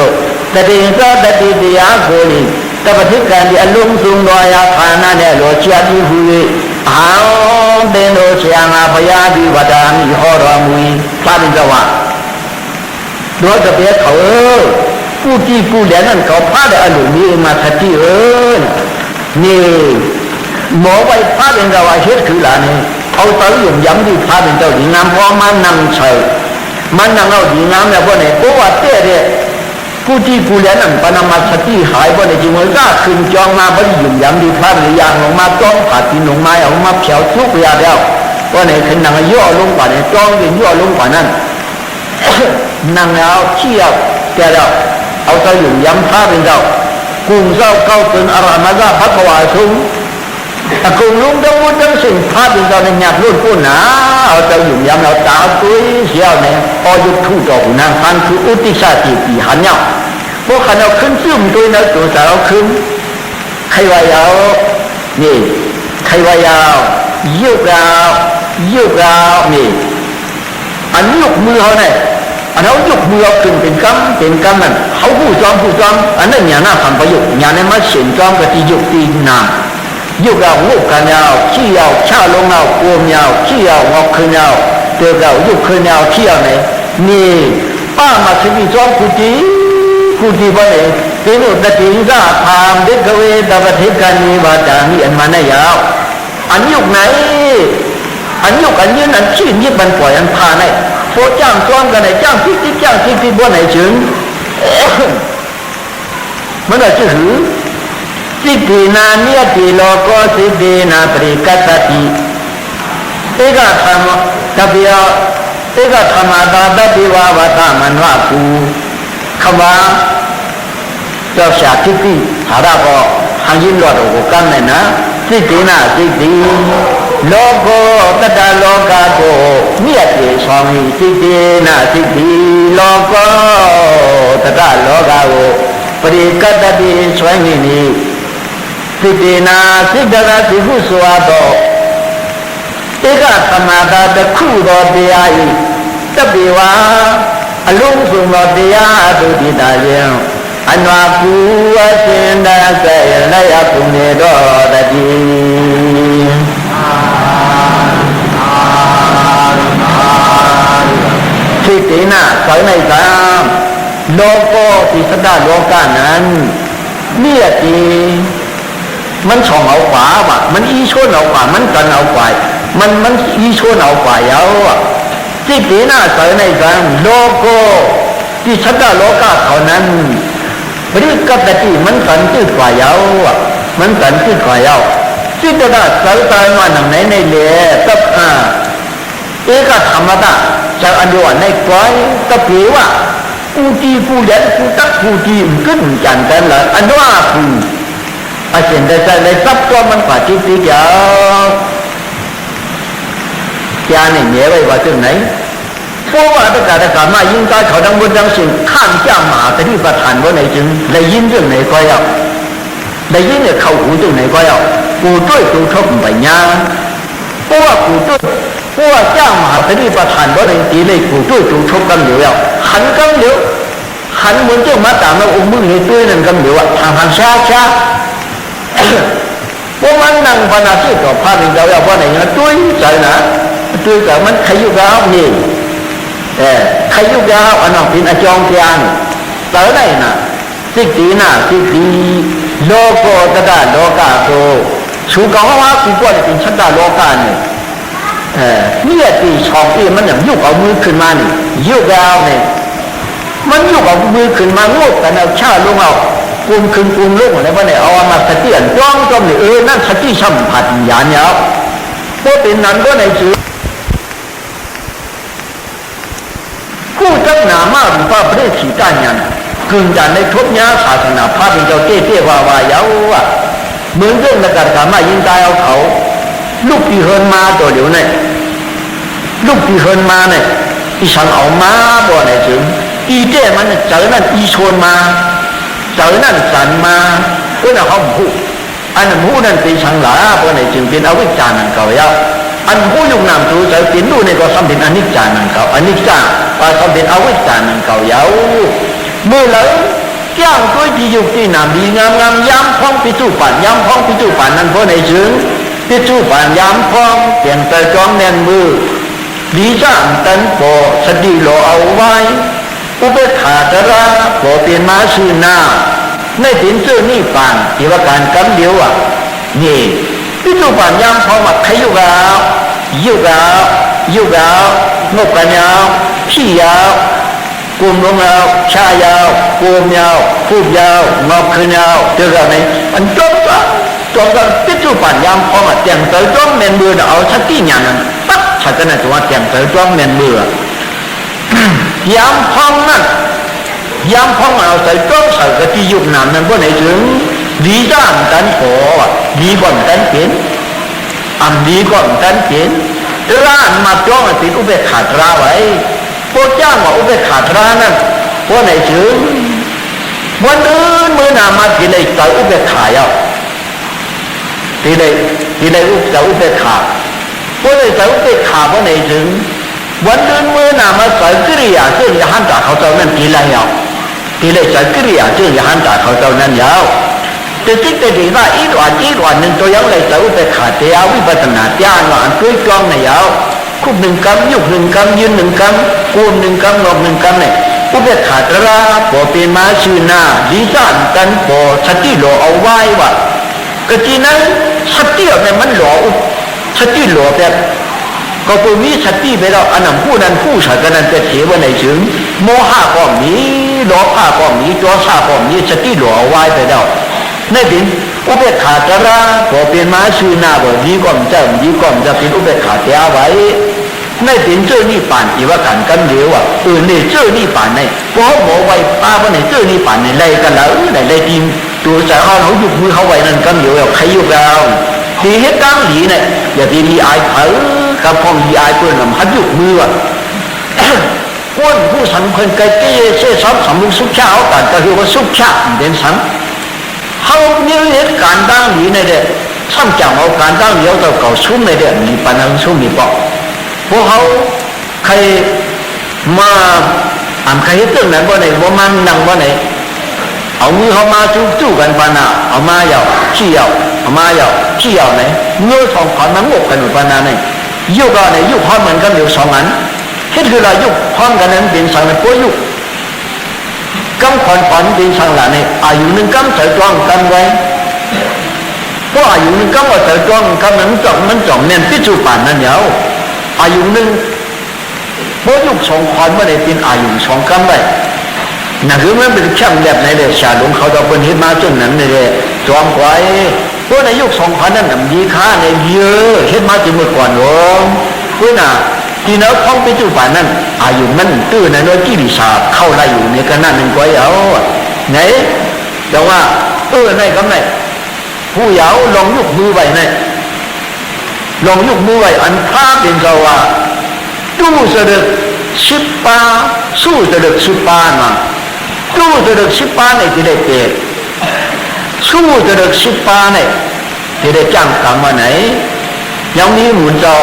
แต่ถึงก็ตติติยาโกลิแต่ปฏิกันดีอารมณ์สุงดอยาฐานะเนี่ยโลเชียดีหุยเอาเดนโลเชียงอาพยาดีวาจามีหอรมุยท่านจะว่าโดยจะเปียเขาผู้ที่ผู้เลี้ยงนั่นเขาพาได้อารมณ์นี้มาทัดที่นี่หมอไว้พาเป็นเราเฮ็ดคือหลานนี่เอาเตาหยุ่มย้ำที่พาเป็นเจ้าดีงามพอมานั่งเฉยมันนั่งเอาดีงามเนี่ยพวกไหนเพราะว่าเต้เนี่ยผู้ที่ผู้เลี้ยงนั่นปนมาทัดที่หายพวกไหนจริงมันก็ขึ้นจองมาบริหยุ่มย้ำที่พาเป็นยางลงมาจ้องขาดที่ลงมาเอามาเผาทุกยาเดียวพวกไหนขึ้นนั่งย่อลงกว่าเนี่ยจ้องเป็นย่อลงกว่านั้นนั่งเอาเชี่ยวแกเราเอาใจหยุ่มย้ำท่าเป็นเรากุ่งเจ้าเข้าเป็นอารามะราพักวาชุงกุ่งลุงดังวุ้นดังสิ่งท่าเป็นเราในหยาบรุ่นปุ่นนะเอาใจหยุ่มย้ำเราตาตุ้ยเชี่ยวเนี่ยพอยุดทุ่งดอกนางพันคืออุติชาติปีหันเนี่ยพวกขันเอาขึ้นซึมตัวนั้นตัวสาวขึ้นใครว่ายาวนี่ใครว่ายาวยุกยาวนี่อันยกมือเขาเนี่ยอันเขายกมือเอาขึ้นเป็นกำนั่นเขาผู้จอมอันนั้นอย่าหน้าทำประโยชน์อย่าในมาเสียนจอมกับที่ยกตีนายกเอาลูกกันยาวขี้ยาวชาลงเอาโกมยาวขี้ยาวงอกขึ้นยาวเจอเอายกขึ้นยาวเที่ยวไหนนี่ป้ามาสิบีจอมกุฏิบ่เนี่ยเป็นอุตติราธามเด็กเวตปฏิกันนิวาจามีอันมาในยาวอันยกไหนอันยกอันยืนอันชี้นี่มันปล่อยอันพาในโฟจ้างซ้อมกันไหนจ้างที่บ่ไหนถึงมันก็จะหือสิทธินาเนียติโลโกสิทธินาปริกัตติเอกธรรมตะเบียเอกธรรมตาตติวาวตามันว่ากูคำว่าเจ้าชาติที่หาราก็หันยินรอดกูกันเลยนะสิทธินาสิทธิโลโกตตะโลกาโกเมียติสองสิทธินาสิทธิโลโกตตะโลกาโกปริกัตติสวยนี่สิทธินาสิทธะสิหุสวะโตเอกธรรมตาตะคุโรเตียอิตปิวาอลุงสุโมเตียตุติตาเยอันวาภูวะสินดาเสยนายปุเนโดตติสิทธินาสอยในสามโลโกติสดาโลกานั้นเมียตีมันช่องเอาขวาว่ะมันอีชนเอาขวามันกันเอาขวามันอีชนเอาขวาเอาสิทธินาสอยในสามโลโกติสดาโลกาเท่านั้นบริกรรมติมันกันตื้อขวาเอามันกันตื้อขวาเอาสิทธินาสอยตายมาหนังไหนในเล่ตับ เอกธรรมดาจากอันเดียวในก้อยก็เปรียว่าผู้ที่ผู้เลี้ยงผู้ตักผู้ที่ขึ้นจันแต่ละอันว่าผู้อาเซียนได้ใจในซับตัวมันกว่าที่ตีเดียวแกนี่เหนียวไว้ว่าถึงไหนเพราะว่าประกาศการมายิ่งได้เขาดังบนดังสิ่งข้ามจ้าหมาแต่ที่ประธานว่าไหนจึงได้ยินเรื่องไหนก็เอาได้ยินเนี่ยเข้าหูตรงไหนก็เอากูด้วยตัวชอบไปยาเพราะว่ากูด้วยเพราะว่าจ้าหมาแต่ที่ประธานว่าไหนตีเลยกูด้วยตัวชอบกันเหลียวหันกันเหลียวหันเหมือนเจ้ามาตามแล้วอุ้มมือในตัวนั่นกันเหลียวทางหันช้าช้าพวกมันนั่งพนาที่ต่อพาเป็นเราว่าไหนนะตัวใจนะตัวแต่มันขยุกเอานี่ขยุกเอาอันนั้นเป็นอจองเทียนแต่ไหนนะสิกตีน่ะสิกตีโลโกตตะโลกาโกชูกองว่ากูก็เป็นชัดดาโลกาเนี่ยเนี่ยตีช่องมันอย่างยุกเอามือขึ้นมานี่ยุกเอาเนี่ยมันยุกเอามือขึ้นมางดกันเอาชาลงเอากุมขึ้นกุมลงอะไรวะเนี่ยเอามาสติอันจ้องจ้องเนี่ยนั่นสติสัมผัสญาณเนี่ยเพราะเป็นนั้นก็ในชื่อกู้จักหนามาหรือว่าประเทศขีด้านยันกึ่งจานในทุบยาศาสนาพระเป็นเจ้าเต้เต้ว่ายาวอ่ะเหมือนเรื่องในการการมายิงตายเอาเขาลูกที่เฮินมาตัวเดียวเนี่ยลูกที่เฮินมาเนี่ยอีฉันเอามาบ่ไหนถึงอีเจ้มันเจอนั่นอีชวนมาเจอนั่นสันมาก็น่ะเขาพูดอันนั้นพูดนั่นเป็นฉันหลาบ่ไหนจึงเป็นอวิชชานั่นเก่ายาวอันผู้ยุงนามตัวใจเป็นดูในก็สัมเป็นอนิจจานังเก่าอนิจจาว่าสัมเป็นอวิชชานังเก่ายาวเมื่อแล้วแก้งตัวที่ยุที่นามดีงามงามย้ำพ้องพิจูปันย้ำพ้องพิจูปันนั้นเพราะในจึงพิจูปันย้ำพ้องเปลี่ยนใจจ้องแน่นมือดีจ้างตันโปสติโลเอาไว้อุเบกขาตระโปเปลี่ยนมาชื่อหน้าในสินเสื้อนี่ปานที่ว่าการกำเดียวอ่ะนี่พิจูปันย้ำพ้องมาขยุกเอายุกเอางกกันยาวพี่ยาวกุมลงยาวชายาวกุมยาวฟูบยาวงอกขึ้นยาวเจอกันไหมอันจบกันพิจูปันย้ำพ้องมาเตียงเตยจ้องเมนเบื่อเอาชัดที่อย่างนั้นปั๊บชัดกันนะตัวเตียงเตยจ้องเมนเบื่อย้ำพ้องนั่นย้ำพ้องเอาใส่จ้องใส่กะทิยุบน้ำนั้นก็ไหนถึงดีด้านกันโผดีก่อนกันเห็นอันดีก่อนกันเห็นร้านมาจ้องติดอุเบกขาตราไว้พวกจ้างว่าอุเบกขาตรานั่นพวกไหนถึงวันอื่นเมื่อนามาทีเลยใส่อุเบกขาเอาทีเลยอุเบกขาพวกเลยใส่อุเบกขาพวกไหนถึงวันอื่นเมื่อนามาใส่กิริยาเรื่องหันตาเขาเจ้านั่นทีไรเอาทีเลยใส่กิริยาเรื่องหันตาเขาเจ้านั่นยาวแต่ที่แต่ดีว่าอีกวันหนึ่งตัวยังเลยจะอุปขาเตียววิปัสสนาญาณว่าอันตัวกลองในยาวคุบหนึ่งกำยุกหนึ่งกำยืนหนึ่งกำกูมหนึ่งกำงอกหนึ่งกำเนี่ยอุปขาตระปอเป็นมาชื่อหน้าดีจ้านกันปอสติโลเอาไว้ว่ากะจีนั้นสติเนี่ยมันหล่อสติหล่อแบบก็ตัวมีสติไปแล้วอันนั้นผู้นั้นผู้ฉันกันนั้นจะเสียวันไหนถึงโมหะก็มีโลภะก็มีโทสะก็มีสติหล่อเอาไว้ไปแล้วในดินอุเบกขาตระก็เป็นมาชื่อหน้าบ่ดีก่อนจะเป็นอุเบกขาเตียไว้ในดินเจ้านี่ป่านอีว่ากันกันเดียวอ่ะนี่เจ้านี่ป่านในก็หมอไว้ป้าว่าในเจ้านี่ป่านในไล่กันแล้วในไล่ดินตัวใจเขายุบมือเขาไว้นั่นกันเดียวใครยุบเราทีเหตุการณ์นี้เนี่ยอย่าทีมีอายเผลกับพองมีอายเพื่อนมันหัดยุบมืออ่ะก้นผู้สังคนไกลเกี้ยเชี่ยซ้ำสำลุสุขชาเอาแต่ก็คือว่าสุขชาเด่นสังเขาเนี่ยเหตุการณ์ตั้งนี้ในเด็กซ้ำจังเอาการตั้งเดียวต่อเก่าชุ่มในเด็กมีปัญหาชุ่มมีบอกพวกเขาใครมาใครเรื่องนั้นว่าไหนว่ามันนั่งว่าไหนเอามือเขามาจู้กันปัญหาเอามาเหยาขี้เหยาเอามาเหยาขี้เหยาไหนเงื่อทองขวัญมันงกกันปัญหาไหนยุกอะไรยุกพร้อมกันก็เดียวสองอันเหตุคือเรายุกพร้อมกันนั้นเป็นสังในพวกยุกกำขวัญเป็นสังหลานในอายุหนึ่งกำใส่จ้องกันไว้เพราะอายุหนึ่งกำว่าใส่จ้องกันนั้นจ่องเน้นพิจูปันนั่นเหยาอายุหนึ่งเพราะยุกสองขวัญเมื่อใดเป็นอายุสองกำไว้นั่นคือมันเป็นแค่แบบไหนเลยชาหลงเขาจะเป็นเหตุมาจนนั้นเลยจอมไว้เพราะในยุค2000นั้นมีค่าในเยอะเหตุมาจนเมื่อก่อนหลวงเพราะน่ะ ที่เราท่องไปจู่ป่านนั้นอายุมันตื้อในน้อยกี่วิชาเข้าไล่อยู่ในกันนั่นหนึ่งก้อยเอาไหนแต่ว่าในกำไรผู้เยาว์ลองยกมือไว้ในลองยกมือไว้อันพระเป็นเขาว่าตู้เสด็จชิปปาสู้เสด็จชิปปามาตู้เสด็จชิปปาในที่ได้เกิดสู้เสด็จชิปปาในที่ได้จ้างกรรมมาไหนยังมีหมุนเจ้า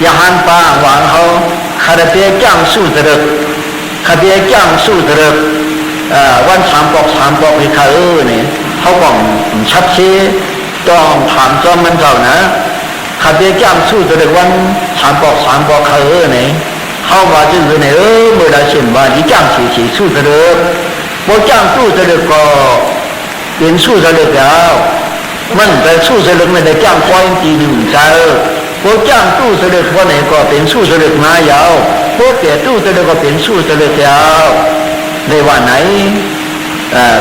ยาหันปาหวังเขาขาดเพียจ้างสู้เสด็จขาดเพียจ้างสู้เสด็จวัน3 ปอกให้เขาเนี่ยเขาบอกชัดเจนต้องถามจอมมันเจ้านะขาดเพียจ้างสู้เสด็จวัน3 ปอกเขาเนี่ยเขาว่าจะอยู่ในเมื่อใดเช่นว่าที่จ้างสีสู้เสด็จพอจ้างสู้เสด็จก็เป็นสู้เสด็จแล้วมันแต่สู้เสด็จไม่ได้จ้างคอยตีหนึ่งเจ้าพอจ้างตู้เสด็จวันไหนก็เป็นสู้เสด็จมายาวพอแก่ตู้เสด็จก็เป็นสู้เสด็จยาวในวันไหน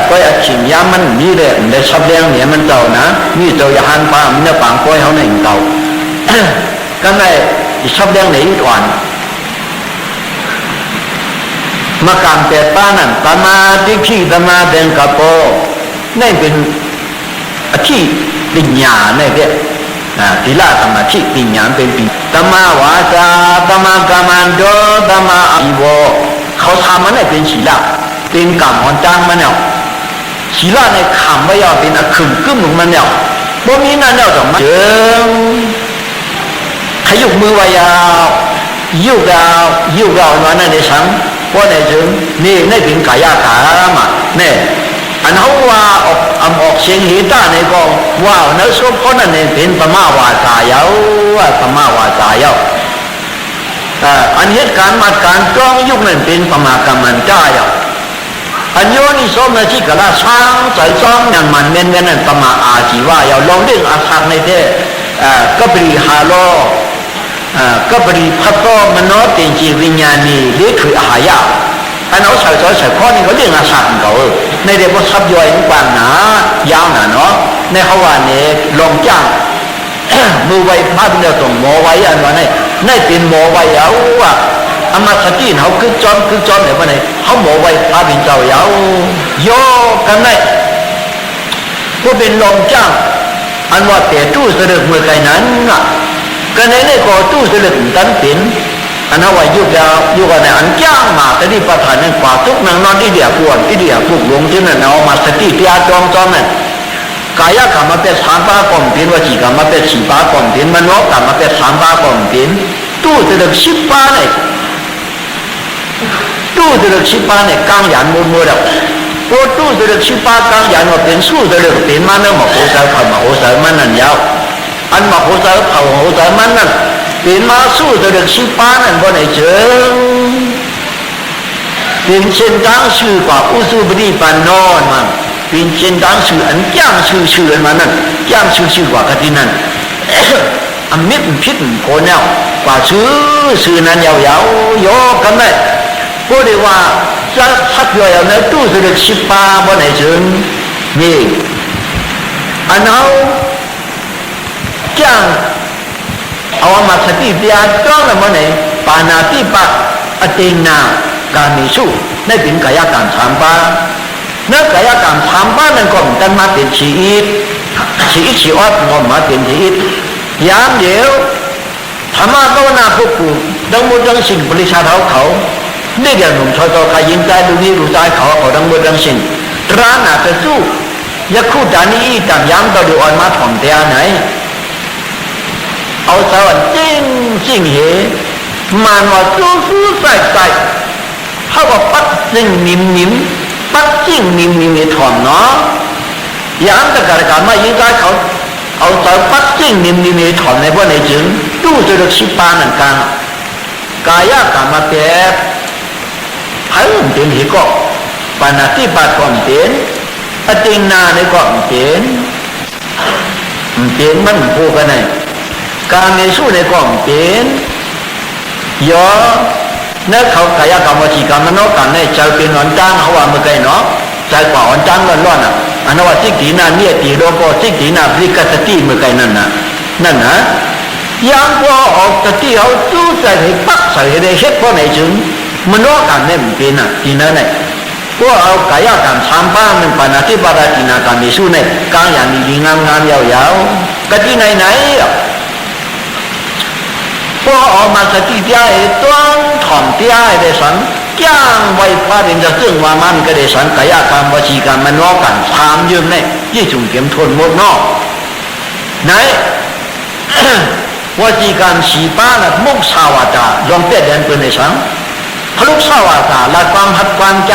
ก็อยากชิมยามันมีเลยในชับเลี้ยงเนี่ยมันเจ้านะมีเจ้าอยากหันปามเนี่ยปางก้อยเขาในเก่าก็ในชับเลี้ยงไหนอีกวันมาการแต่ป้านั่นตมาที่ขี้ตมาเดินกับโปนี่เป็นที่ปิญญาเนี่ยเด็กทีละธรรมะที่ปิญญาเป็นปิตมาวาจาตมากรรมันโดตมาอีโวเขาทำมันเนี่ยเป็นศีลเป็นกรรมของจ้างมันเนี่ยศีลเนี่ยขำไม่ยอมเป็นอะขึงกึ้มของมันเนี่ยบ่มีนั่นเนี่ยต้องมาเจิงขยุกมือไว้ยาวยุกเอาหน่อยนั่นในสังเพราะในจึงนี่ในเป็นกายกรรมเนี่ยอันเขาว่าออกเสียงเหตุในก็ว่าเนื้อสุขคนนั้นเป็นธรรมวาจาเยาธรรมวาจาเยาอันเหตุการณ์มาการจ้องยุคนั้นเป็นธรรมกรรมันจ้าเยาอันโยนิโสมจิกละช้างใจจ้องอย่างมันเน้นกันนั้นธรรมอาชีวะเยาลองเรื่องอาศักในเทก็ปริหาโลก็ปริพัตโตมโนติจิวิญญาณีหรือคืออาหายาอันเอาใส่ข้อนี้เขาเรื่องอาศักเขาในเรื่องพวกซับย่อยกว้างหนายาวหนาเนาะในเขาว่าเนี่ยลองจ้างมือไว้พาเป็นเรื่องตรงหมอไว้อันว่าในเป็นหมอไว้เอาว่าอามาสกีเขาคือจอมเนี่ยว่าไหนเขาหมอไว้พาเป็นเจ้าเยาโยกันได้ก็เป็นลองจ้างอันว่าแต่ตู้เสด็จเมื่อไกลนั้นกันในก็ตู้เสด็จตันเป็นอันนั้นว่ายุกันในอันจ้างมาแต่ที่ประธานนั้นกว่าทุกนางนอนที่เดียกวนที่เดียปลุกลงที่นั่นเอามาสติที่อาจองนั่นกายกรรมมาเป็น3 ปากรมเป็นวจีกรรมมาเป็น4 ปากรมเป็นมโนกรรมมาเป็น3 ปากรมเป็นตู้เสด็จ10 ปาเนี่ยตู้เสด็จ10 ปาเนี่ยกลางยันมัวแล้วพอตู้เสด็จ10 ปากลางยันว่าเป็นสู้เสด็จเป็นมันนั่นมาโหสายมาโหสายมันนั่นยาวอันมาโหสายเขาโหสายมันนั่นเป็นมาสู้เสด็จ10 ปานั่นบ่ได้เจอเป็นเช่นตั้งชื่อกว่าอุสุบดีปานนอนมันเป็นเช่นตั้งชื่ออันจ้างชื่อมันนั่นจ้างชื่อกว่ากตินั้นอันมิดพิษโคนแล้วกว่าชื่อนั้นยาวๆโยกันได้ก็ได้ว่าจะทักย่อยเอาในตู้เสด็จ10 ปาบ่ได้เจอนี่อันเอาจ้างเอามาสติปัญญาจ้องแล้วมันไหนปานาติปะอตินาการมีสู้ได้เป็นกายกรรม3 ปาเนื้อกายกรรม3 ปานั่นก็มันมาเป็นชีอดงอมาเป็นชีอิตยามเดียวธรรมะก็น่าพวกกูดังหมดดังสิ่งบริษัทเขานี่เดี๋ยวหนุ่มชอยต่อใครยินใจดูนี่รู้ใจเขาดังหมดดังสิ่งร้านอาจจะสู้ยักษ์คู่ดานี้ต่างย้ำต่อดูอ่อนมาถ่อมเตียไหนเอาสวรรค์จริงเหมันว่าสู้ใส่เขาบอกปัดจริงนิ่มปัดจริงนิ่มถ่อมเนาะย้ำแต่การมายิงใจเขาเอาสวปัดจริงนิ่มถ่อมในพวกในจึงตู้จะเลือก10 ปานั่นกันกายกรรมมาแบบให้มันเป็นเหตุก็ปานาติปาก่อนเป็นอตินาในก่อนเป็นมันพูดกันไงการในสู้ในก่อนเป็นยอเนื้อเขากายกรรมวจีกรรมมโนกรรมในใจเป็นอ่อนจ้างเขาว่าเมื่อไงเนาะใจกว่าอ่อนจ้างร้อนอันนั้นว่าจิกตีนาเนี่ยตีโลโก้จิกตีนาพลิกสติเมื่อไงนั่นนะ ยังพอออกจากที่เขาจู้ใจให้ปักใส่ให้ได้เฮ็ดเพราะไหนจึงมันว่าการเนี่ยมันเป็นอ่ะทีนั้นเนี่ยพวกเอากายการทำบ้านมันปนาที่บาราตินาการมีสู้เนี่ยการอย่างดีงามๆยาวๆก็ที่ไหนพวกออกมาสติเดียต้องถ่อมเดียได้สันย่างไว้พาเป็นจะซึ่งว่ามันก็ได้สันกายการวจีการมันว่าการทำยืมเนี่ยยี่จุ่มเก็มทนหมดนอกไหนวจีการสีป้าน่ะมุกสาวาจาลองเปลี่ยนเดินเป็นในสังพลุกสาวาจาละความหัดความจ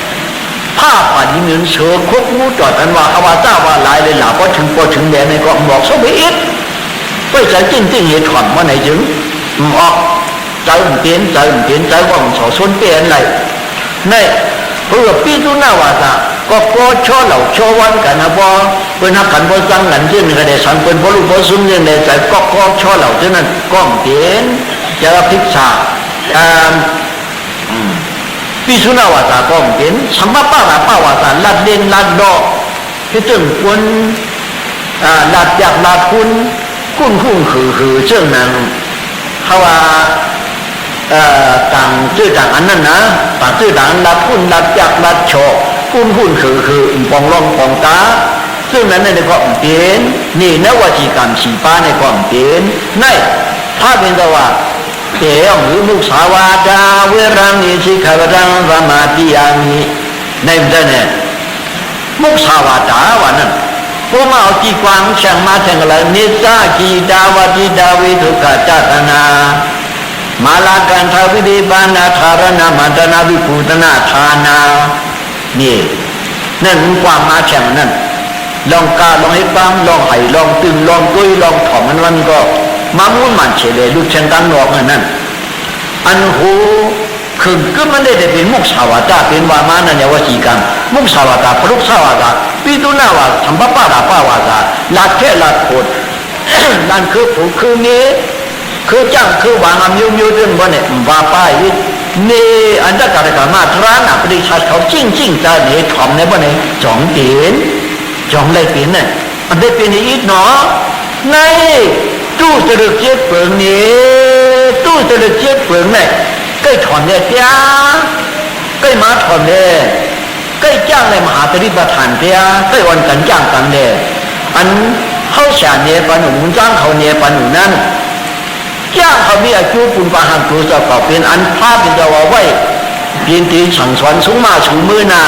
ำผ้าป่าดิมินเสือคุกมูจอดกันว่าอวาจ้าว่าหลายเลยหล่าพอถึงแดนในก็บอกสมัยอีกไปใจจริงเหตุผลว่าไหนจึงออกใจเปลี่ยนใจว่างสอส้นเปลี่ยนอะไรในเพื่อปีตุนาวาจาก็พอช่อเหล่าช่อวันกันนะพอเป็นนักขันพอจังหลังยื่นกระเดสันเป็นพอลูกพอซุ้มเนี่ยในใจก็พอช่อเหล่าเท่านั้นก้องเปลี่ยนจะพิกษาปีตุนาวาจาก้องเปลี่ยนสัมมาป้าวาจาลัดเด่นลัดดอกที่ตึงคนลัดอยากลัดคุณคือเจ้านั้นเขาว่าต่างชื่อต่างอันนั้นนะต่างชื่อต่างลัดคุณลัดอยากลัดโชคุณคือปองร่องปองตาซึ่งนั้นในความเปลี่ยนนี่นวจีกรรมสีป้าในความเปลี่ยนในถ้าเป็นตัวว่าเดี๋ยวมือมุสาวาจาเวรังนิสิขาวรังสมาธิยามิในมันเนี่ยมุสาวาจาวันนั้นพวกมาเอาจีกวางช่างมาแทงอะไรนิสากีดาวจิดาวิทุกขจตนามาลากันทวิเดบานาธารณามันตนาวิภูตนาทานานี่นั่นความมาแข่งนั่นลองกาลองให้ฟังลองไห้ลองตึงลองกุ้ยลองถ่อมมันก็มามุ่นมันเฉลยลูกเชนกันหลอกนั่นอันหูคือก็มันได้เป็นมุกสาวาจาเป็นวามานั่นเนี่ยว่าจีกันมุกสาวาจาพลุกสาวาจาปีตุนาวาสัมปปะป้าวาจาลาแค่ลาโคตรนั่นคือผูกคือนี้คือจังคือวางมิวเรื่องว่าเนี่ยว่าป้ายนี่อันนั้นการการมาทรานะปริชาเขาจริงจะเนี่ยทำในบ้านเนี่ยจ่องเปลี่ยนจ่องเลยเปลี่ยนเนี่ยอันได้เป็นอีกเนาะในตู้จะเลือกเจ็ดเปลืองนี่ตู้จะเลือกเจ็ดเปลืองเนี่ยใกล้ถอนเนี่ยจ้าใกล้มาถอนเนี่ยใกล้จ้างในมหาตริประธานจ้าใกล้วันกันจ้างกันเนี่ยอันเขาฉาเนี่ยปนุนจ้างเขาเนี่ยปนุนนั่นจ้างเขามีอายุปุณปะหังตัวจะเป็นอันภาพเป็นจะว่าไว้เปลี่ยนตีสั่งสอนสูงมาสูงมือหน้า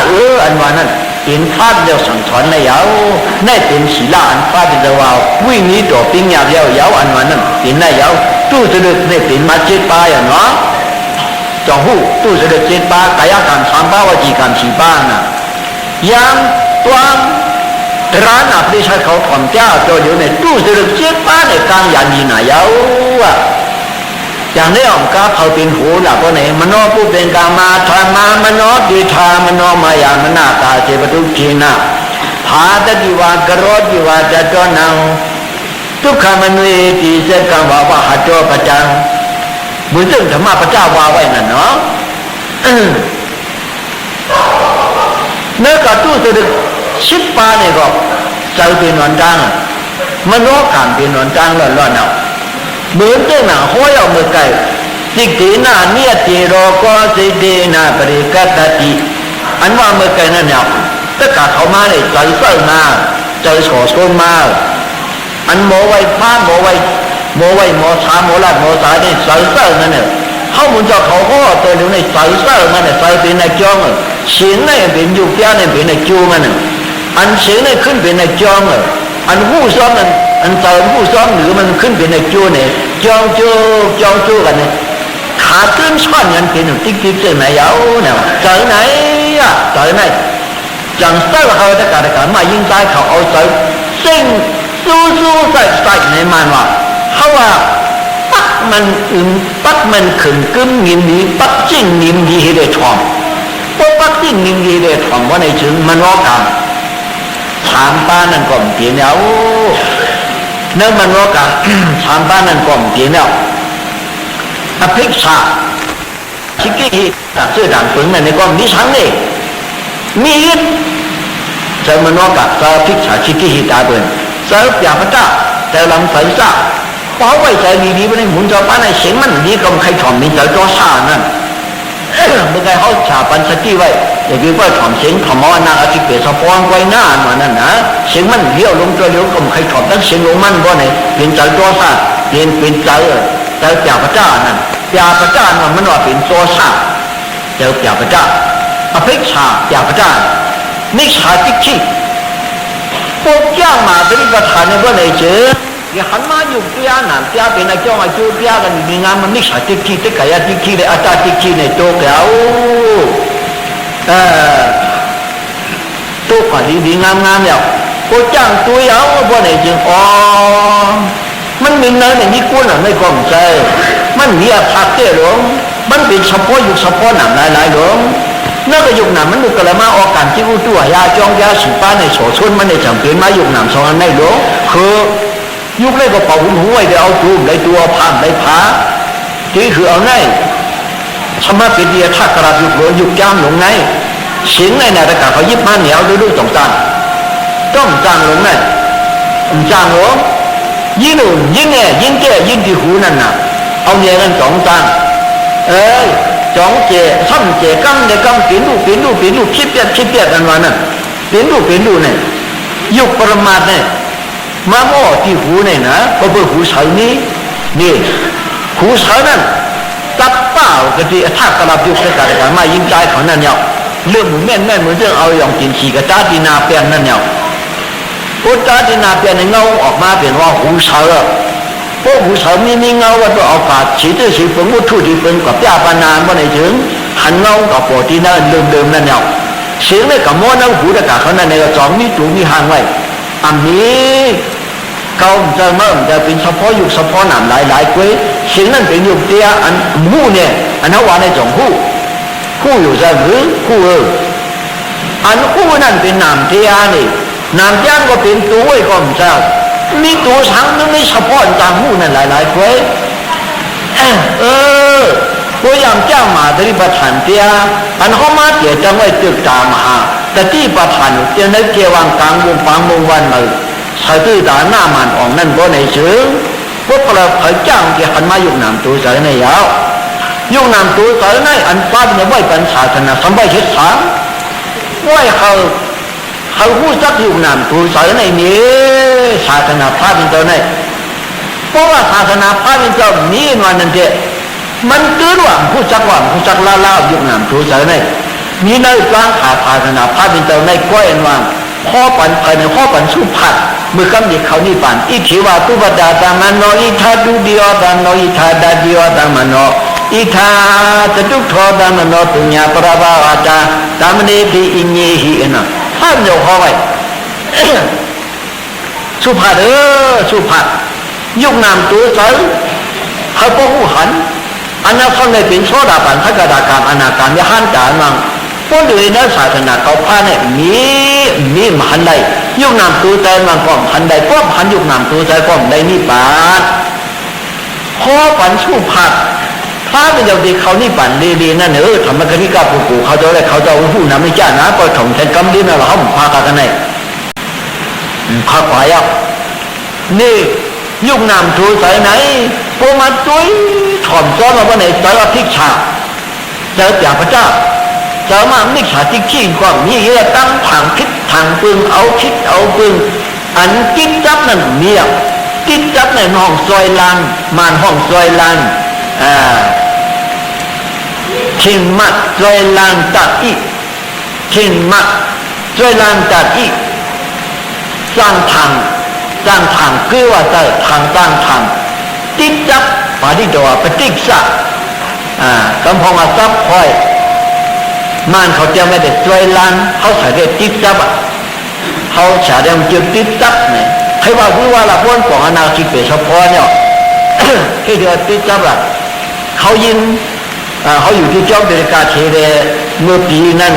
อันว่านั้นเป็นภาพเดียวสั่งสอนในยาวในเป็นศีลอันภาพเป็นจะว่าวิ่งนี้ตัวปิ้งยาวอันว่านั้นเป็นในยาวตู้จะเลือกในเป็นมาเจ็ดปลายเนาะจองหูตู้จะเลือกเจ็ดปลายกายการทำบ้าวจีการสีบ้านน่ะยังตัวร้านอับดิฉันเขาถ่อมเจ้าตัวอยู่ในตู้จะเลือกเจ็ดปลายในกลางยันยีน่ะยาวอย่างนี้องค์การเขาเป็นหูหลักว่าไหนมโนผู้เป็นกามาธรรมามโนดิธามโนมายามนาตาเจปตุกีนาภาตติวากรติวาจัตนังทุกขมนุยติเสกังวาวะหัจโจปจังบุญซึ่งธรรมะพระเจ้าวาไว้นั่นเนาะเนื้อกับตู้สุดชิดปาเนี่ยก็ใจเป็นนอนจังมโนการเป็นนอนจังร้อนๆเอาเหมือนเจ้าหน้าห้อยเอามือไก่สิกตีนาเนี่ยเจโรก็สิเดนาปริกัตติอันว่ามือไก่นั่นเนี่ยถ้ากาเขามาเนี่ยใจเศร้ามาใจโศกโศกมาอันโมไว้พาโมไว้โมสาโมลาโมสาเนี่ยใจเศร้านั่นเนี่ยเขาหมุนจากเขาก็ตัวเดียวในใจเศร้านั่นเนี่ยใจเป็นในจ้องเสียงเนี่ยเป็นอยู่แก่เนี่ยเป็นในจูมันอันเสียงเนี่ยขึ้นเป็นในจ้องอันหูซ้อมอันใจหูซ้อมหรือมันขึ้นเป็นในจูเนี่ยจ้องจูกันเนี่ยขาขึ้นช่อนกันเป็นติ๊กเส้นไหนยาวเนี่ยใจไหนอะใจไหนจังเศร้าเขาจะการมายิงใจเขาเอาใจสิ่งสู้ใส่ในมันว่าเขาว่าปักมันปักมันขึ้นกึ้มนิ่มดีปักจริงนิ่มดีให้ได้ทองเพราะปักจริงนิ่มดีได้ทองว่าในถึงมันว่ากันถามป้านั่นก่อนเปลี่ยนแล้วเนื่อมันว่ากันถามป้านั่นก่อนเปลี่ยนแล้วอภิษาชิคกี้ตัดเสื้อด่างฝึงในก้อนนี้ทั้งเลยมีจะมันว่ากันจะอภิษาชิคกี้ตาเปิลจะอยากพระเจ้าจะลำใส่ซา พอไว้ใจดีๆไปในหมุนจอป้าในเสียงมันดีก็ใครถ่อมมีใจจอซ่านั่นเมื่อไงเขาฉาปันสติไว้อย่าคิดว่าถ่อมเสียงถ่อมว่านาอาทิตย์เปรตสะพอนไว้หน้าหน่อยนั่นนะเสียงมันเลี้ยวลงตัวเลี้ยวก็ใครถ่อมตั้งเสียงลงมันก็ไหนเป็นใจจอซ่าเป็นใจจ่าพระเจ้านั่นจ่าพระเจ้ามันว่าเป็นจอซ่าจ่าพระเจ้าอภิชาจ่าพระเจ้านิชาจิกชีพวกเจ้ามาเป็นประธานในก็ไหนเจออย่าหันมาอยู่เปียนั่นเปียเป็นอะไรจ้องไอ้จูเปียกันมีงานมันนิสัยติดขี้ติดกายติดขี้เลยอาจารย์ติดขี้ในโต๊ะแล้วโต๊ะก็ดีงามแล้วพวกจ้างตัวยาวก็ไหนจึงอ๋อมันมีเนื้อในนี้กุ้นอ่ะไม่กลมใจมันมีอาภัพเตหลงมันเป็นเฉพาะอยู่เฉพาะหนังหลายหลงนั่นก็ยุคหนังมันดูกระมาออกการที่อุตัวยาจ้องยาสุป้าในโสชนมันในจำเป็นมายุคหนังสองอันในหลงคือยุคแรกก็เป่าหุ่นหัวเดี๋ยวเอาตูมได้ตัวผ่านได้ผาที่คือเอาไงสมาเป็นเดียทักกระยุคหลงยุคจ้างหลงไงเสียงในตะกาเขายิบมาเหนียวด้วยต้องจางหลงไงจางหลงยิ่งหนุ่มยิ่งแง่ยิ่งแก่ยิ่งที่หูนั่นน่ะเอาเนี่ยกันจางจ้องเจซ้ำเจกั้งเดกั้งเปลี่ยนดูคิดเปลี่ยนกันวันนั้นเปลี่ยนดูเนี่ยยุคประมาทเนี่ยมาโม่ที่หูเนี่ยนะก็เพื่อหูเสานี้นี่หูเสานั้นตับเป้ากะทิถ้ากระลับยุคเก่าๆมายิงใจเขานั่นเนี่ยเรื่องแม่นเหมือนเรื่องเอาอย่างกินฉีกระจ้าดีนาเปลี่ยนนั่นเนี่ยโอ้จ้าดีนาเปลี่ยนในเงาออกมาเป็นว่าหูเสาพวกหูเสามีเงาว่าตัวเอากาดฉีดฉีดฝนมุดทุ่ที่เป็นกับยาปานานว่าในถึงหันเงากับปกตินั่นเดิมนั่นเนี่ยเสียงในกับม้วนน้ำหูตะกาเขานั่นในกระจอมมีตูมีห่างไว้อันนี้เขาจะเมื่อจะเป็นเฉพาะยุคเฉพาะหนามหลายกล้วยเสียงนั้นเป็นยุคเตี้ยอันหูเนี่ยอันนั้นว่าในจงหูอยู่จะหรือหูอันหูนั่นเป็นหนามเตี้ยนี่หนามย่างก็เป็นตัวไว้ก็ไม่ใช่มีตัวทั้งนั้นไม่เฉพาะจางหูนั่นหลายกล้วยตัวอย่างเจ้ามาที่ประธานเตี้ยอันเขามาเตี้ยจังไว้ตึกตามหาแต่ที่ประธานเตี้ยในเกวังกลางวงฟังวงวันเลยใส่ตื้อตาหน้ามันออกนั่นก็ในเชิงพวกเราเผยจ้างที่หันมายุคนามตัวใส่ในยาวยุคนามตัวใส่ในอันป้าเนี่ยไหวเป็นศาสนาสมัยเฮ็ดสามไหวเขาพูดสักยุคนามตัวใส่ในนี้ศาสนาพระเป็นตัวในเพราะว่าศาสนาพระเป็นตัวนี้วันนั้นเดียมันเกิดว่าผู้จักลายุคนามตัวใส่ในมีในกลางขาศาสนาพระเป็นตัวในก้อยอันว่างข้อปันภายในข้อปันสุภัดเมื่อกำลังเขานี่ปันอิทิวาตุบดาตามันโนอิทาดุดิโอตานโนอิทาดาดิโอตามันโนอิทาจะทุกทอตามันโนตุญญาปราบาวาจาตามเนติอินเยหินะท่านโยเขาไว้สุภัดสุภัดยุคนามตัวใสเขาพวกหูหันอันนั้นเขาเลยเป็นโซดาปันทักกะดากามอนาการยหันจานมังพวกเดือนนั้นศาสนาเขาพาเนี่ยมีมันได้ยุคนามตัวใจมันก็มันได้พวกมันยุคนามตัวใจก็ได้นิพพานข้อปันสู้ผัดพระเป็นเจ้าดีเขานิพพานดีนั่นธรรมกนิกาปู่เขาจะได้เขาจะหูน้ำไม่จ้านะก็ถ่งแทนกำดินเราเขาพากันไหนข้าขวายนี่ยุคนามตัวใจไหนพวกมันตุ้ยถ่อมซ้อนมาว่าไหนใจว่าพิกชาเจอจ่าพระเจ้าจะมาไม่ขาดที่ขี้ความมีเรื่องตั้งทางคิดทางปึงเอาคิดเอาปึงอันกินจับนั่นเมียกินจับในห้องซอยลังมานห้องซอยลังชิงมัดซอยลังตัดอีชิงมัดซอยลังตัดอีสร้างทางคือว่าจะทางสร้างทางติดจับปาดิดอปฏิกษากำพองอาซับคอยมันเขาจะไม่ได้ช่วยล้างเขาใส่ได้ติดจับเขาใส่ได้เกี่ยวติดจับเนี่ยให้ว่ารู้ว่าละพ้นของอนาคิเปเฉพาะเนี่ยที่เดียวติดจับละเขายินเขาอยู่ที่จ้องเดลิกาเทเรเมื่อปีนั้น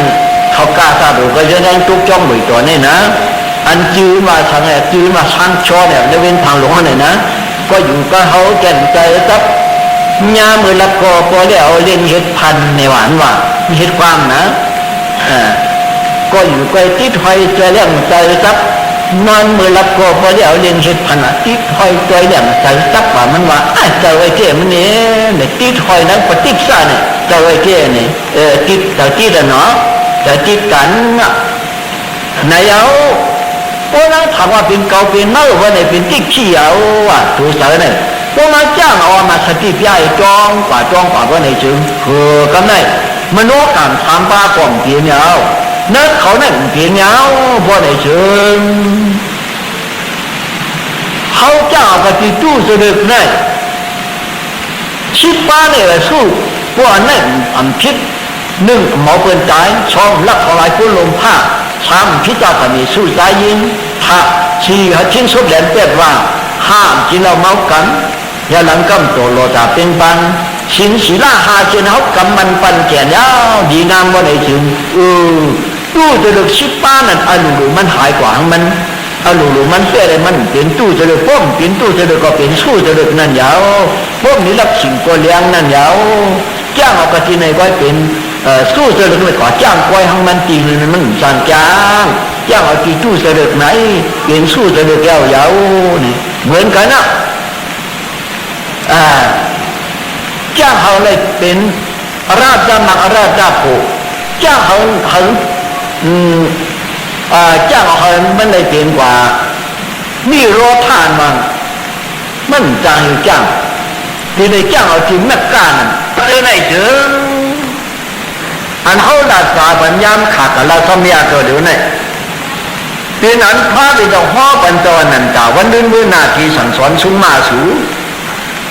เขากล้าซาดูก็จะได้ทุกจ้องบ่อยตัวนี่นะอันจื้อมาทางไหนจื้อมาทางชอเนี่ยในเว้นทางหลวงไหนนะก็อยู่ก็เขาแก่นใจจับยามือละกอพอได้เอาเล่นเห็ดพันในหวานว่าเห็ดความนะก็อยู่ใกล้ติดไฟใจเรื่องใจจับ นอนมือละก็พอเดี๋ยวเรียนเห็ดพันติดหอยตัวแหลมใส่ซับว่ามันว่าเจ้าไอ้เจ้มันเนี่ยติดหอยนั้นปฏิกษาเนี่ยเจ้าไอ้เจ้เนี่ยติดแต่ติดเนาะแต่ติดกันนายเอาพวกนั้นถามว่าเป็นเก่าเป็นเน่าว่าไหนเป็นติ๊กขี้เอาอ่ะถูกใส่เนี่ยพวกนั้นจ้างเอามาสติพี่ไอ้จ้องกว่าว่าไหนจึงกันไหนมนุษย์การทำปลากล่อมเปลี่ยนเอานั่นเขาเนี่ยเปลี่ยนเอาว่าไหนจึงเขาจ้างกับที่ตู้เสด็จเนี่ยชิดป้าเนี่ยสู้พวกนั้นอันพิษหนึ่งหมอเปิลใจช่องลักของลายผู้ลมผ้าสามพิจารณาสู้ใจยิงถ้าสี่ชิ้นสุดแหลมเป็ดว่าห้ามกินเหล้าเมากันอย่าหลังกำตัวโลตาเป็นปันชิ้นสีล่าหาเชนเขากำมันปันแก่ยาวดีงามว่าไหนถึงตู้จะเลือกชิดป้านั่นอันหรือมันหายกว่ามันอันหรือมันเป็นอะไรมันเป็นตู้จะเลือกป้อมเป็นตู้จะเลือกก็เป็นสู้จะเลือกนั่นยาวป้อมนี้รับสิ่งก็เลี้ยงนั่นยาวจ้างเอากระติในไว้เป็นสู้เสด็จไม่ขอจ้างก้อยหังมันตีเลยมันจางจ้างเอาตีตู้เสด็จไหนเป็นสู้เสด็จยาวนี่เหมือนกันนะจ้างเขาเลยเป็นราชมักราชโผจ้างเขาจ้างเขามันเลยเป็นกว่านี่รอท่านมันจางอยู่จ้างที่ในจ้างเอาจริงนักการเลยไหนถึงอันเขาดัดสาบัญญัติขาดกับเราสมัยตัวเดียวนี่เป็นอันพระเป็นเจ้าพ่อปัญจวัณนันตาวันเดือนเมื่อนาทีสั่งสอนชุ่มมาสู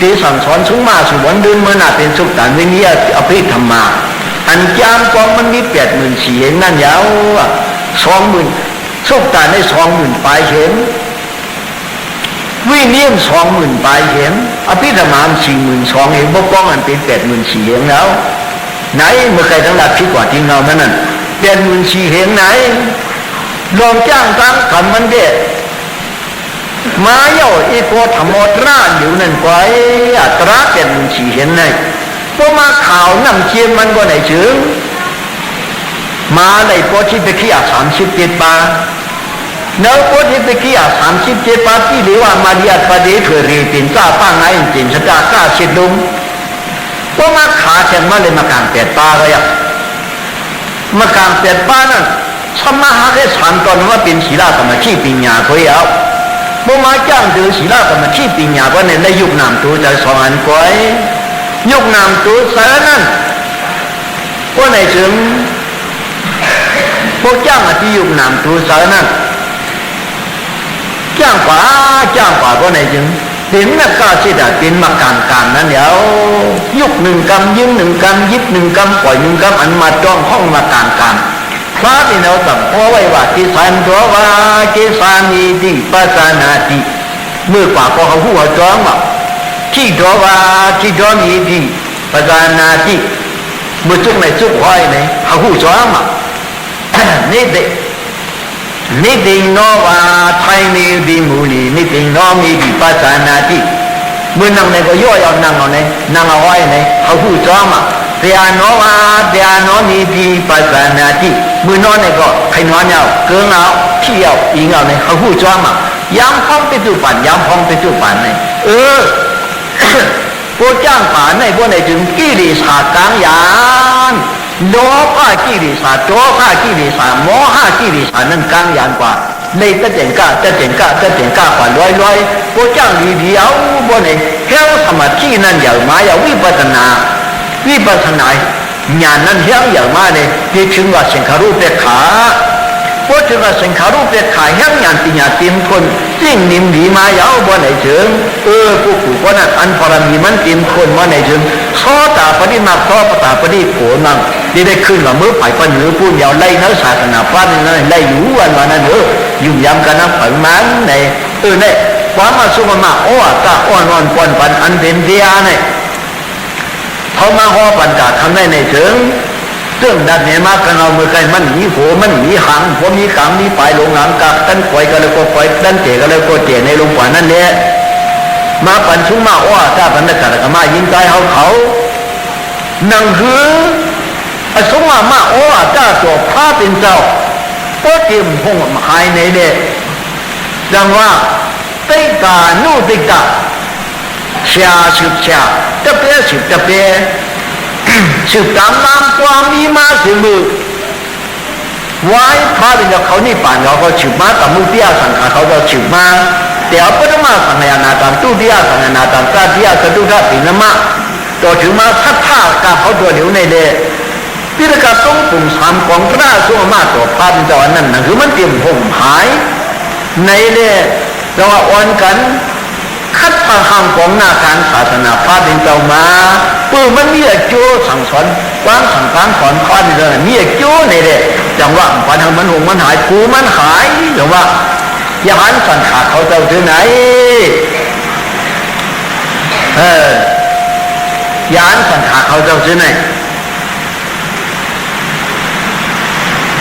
ตีสั่งสอนชุ่มมาสูวันเดือนเมื่อนาเป็นสุขตันวิญญาอภิธรรมาอันจามกองมันมี84,000เห็นนั่นยาว20,000สุขตันได้20,000ปลายเห็นวิเนียม20,000ปลายเห็นอภิธรรม42,000เห็นบกป้องอันเป็น84,000เห็นแล้วไหนเมื่อใครทั้งหลักคิดกว่าที่เงามันนั่น84,000เห็นไหนลองจ้างตั้งคำมันเด็ดมาเย่าอีโกธรรมตราอยู่นั่นกว่าอัตรา84,000เห็นไหนพวกมาข่าวนำเชียนมันก็ไหนถึงมาในโพธิไปขี้37ปาเนื้อโพธิไปขี้37ปาที่เรียกว่ามาเดียดประเดี๋ยวเถื่อรีเป็นจ้าป้าไงจริงสตากล้าเช็ดลุงพวกมาขาเช่นมาเลยมากางเป็ดปลาก็ยังมากางเป็ดปลานั่นสมาหาได้สามตอนว่าเป็นศีลาสมาธิปัญญาก็ยังพวกมาจ้างเดือศีลาสมาธิปัญญาก็ในยุคนามตัวจะสองอันก้อยยุคนามตัวสารนั่นว่าในถึงพวกจ้างที่ยุคนามตัวสารนั่นจ้างกว่าก็ในถึงเป็นนักการเสด็จเป็นมากางนั้นเดี๋ยวยุก1 กำยิ้ม1 กำยิบ1 กำปล่อย1 กำอันมาจ้องห้องมากางพระที่เราสั่งพ่อไว้ว่ากิสันตัวว่ากิสามีติปัสนาติเมื่อกว่าก็เขาหัวจ้องว่าที่ตัวว่าที่ตัวมีติปัสนาติเมื่อจุกในจุกไว้ไหนเขาหัวจ้องว่านี่เด็กนิติโนวาไทยมีดีมูลีนิติโนมีดีปัสนาติเมื่อนั่งในก็ย่อยนั่งเอาไหนนั่งเอาไว้ไหนเขาพูดจ้อมาเปียโนวาเปียโนมีดีปัสนาติเมื่อนอนในก็ใครนอนเอาเกลือเอาขี้เอาอิงเอาไหนเขาพูดจ้อมาย้ำพ้องไปจุปันย้ำพ้องไปจุปันไหนพวกจ้างป่าในพวกไหนจึงกิริสากลางยานโลภะกิริสาโทภะกิริสาโมหะกิริสานั่นกลางยานกว่าในตะเจนก้ากว่าร้อยพวกจ้างดีๆเอาพวกไหนแค่สมาธินั่นอย่างมาอย่างวิปัสสนาญาณนั้นอย่างมาเนี่ยที่ถึงว่าสังขารุปเปกขาพวกถึงว่าสังขารุปเปกขาญาณติญาเต็มคนจริงนิ่มดีมาอย่างพวกไหนถึงพวกผู้คนนั้นอันพรมีมันเต็มคนมาไหนถึงข้อตาปฏิมาข้อตาปฏิโผนั่งได้ขึ้นว่ามือฝ่ายปัญญาพูดยาวไล่นักศาสนาพระนั่นไล่อยู่วันนั้นยุ่งยำกันนะฝันมันในเนี่ยความมาสุขมาตาอ่อนปอนปันอันเป็นเดียเนี่ยเขามาห่อปัญจทำได้ในถึงเรื่องดันเนี่ยมากันเอาเมื่อไงมันหนีโผมันหนีหังผมมีขังมีปลายลงหลังกับตั้นคอยกันเลยก็คอยตั้นเจกันเลยก็เจในลงกว่านั่นเนี่ยมาปันชุ่มมาตาปันตะกัดกับมายิงใจเขานังหือสมมาจ้าตัวพระเป็นเจ้าก็เตรียมพงหายในเด็ก จังว่าติกานุติกาชาสืบชาตะเปียสืบตะเปียสืบตามน้ำความมีมาสืบมือไว้พาเป็นเขานี่ป่านเราก็สืบมาแต่มุติยาสังขารเขาก็สืบมาแต่เอาปัตมาสังขารนาตามตุติยาสังขารนาตามตาติยาสตุธาปินมะตัวถึงมาทัดท่ากับเขาตัวเหลียวในเล่ที่ระดับต้องปุ่มสามของพระสุมาตัวพาเป็นเจ้านั้นนั่นคือมันเตรียมห่มหายในเล่เราอ่อนกันคัดพาห่างของหน้าการศาสนาพาเป็นเจ้ามามันมีอาจูสั่งสอนวางสั่งการสอนพาเป็นเจ้ามีอาจูในเล่จังว่าปัญหามันห่มมันหายมันหายจังว่ายานสันขาเขาเจ้าที่ไหนยานสันขาเขาเจ้าที่ไหน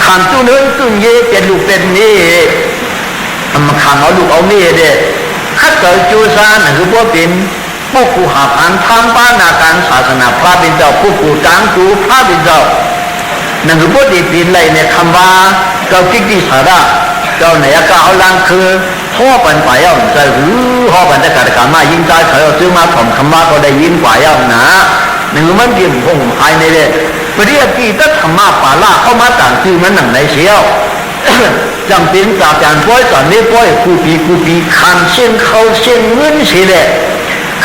ขันตู้นึงตู้เย่เป็นลูกเป็นนี่มันขังเอาลูกเอานี่เด็คัดเกิดจูซานคือพวกเป็นพวกกูหาพันทำป้านาการศาสนาพระเป็นเจ้าพวกกูจางกูพระเป็นเจ้านั่นคือพวกที่เป็นไรในคำว่าเจ้ากิ๊กที่สาระเจ้าไหนก็เอาลังคือพ่อปันไปเอาจะหรือพ่อปันจะการการมายิงใจเขาซื้อมาถมคำว่าก็ได้ยินกว่าเอานะนั่นคือมันเกี่ยวกับภายในเลยปฏิบัติตั้งธรรมะป่าล่าเข้ามาต่างชื่อมันหนังในเชียวจำเป็นจากการป้อยสอนนี้ป้อยกูปีคำเช่นเขาเช่นเงินสิเลย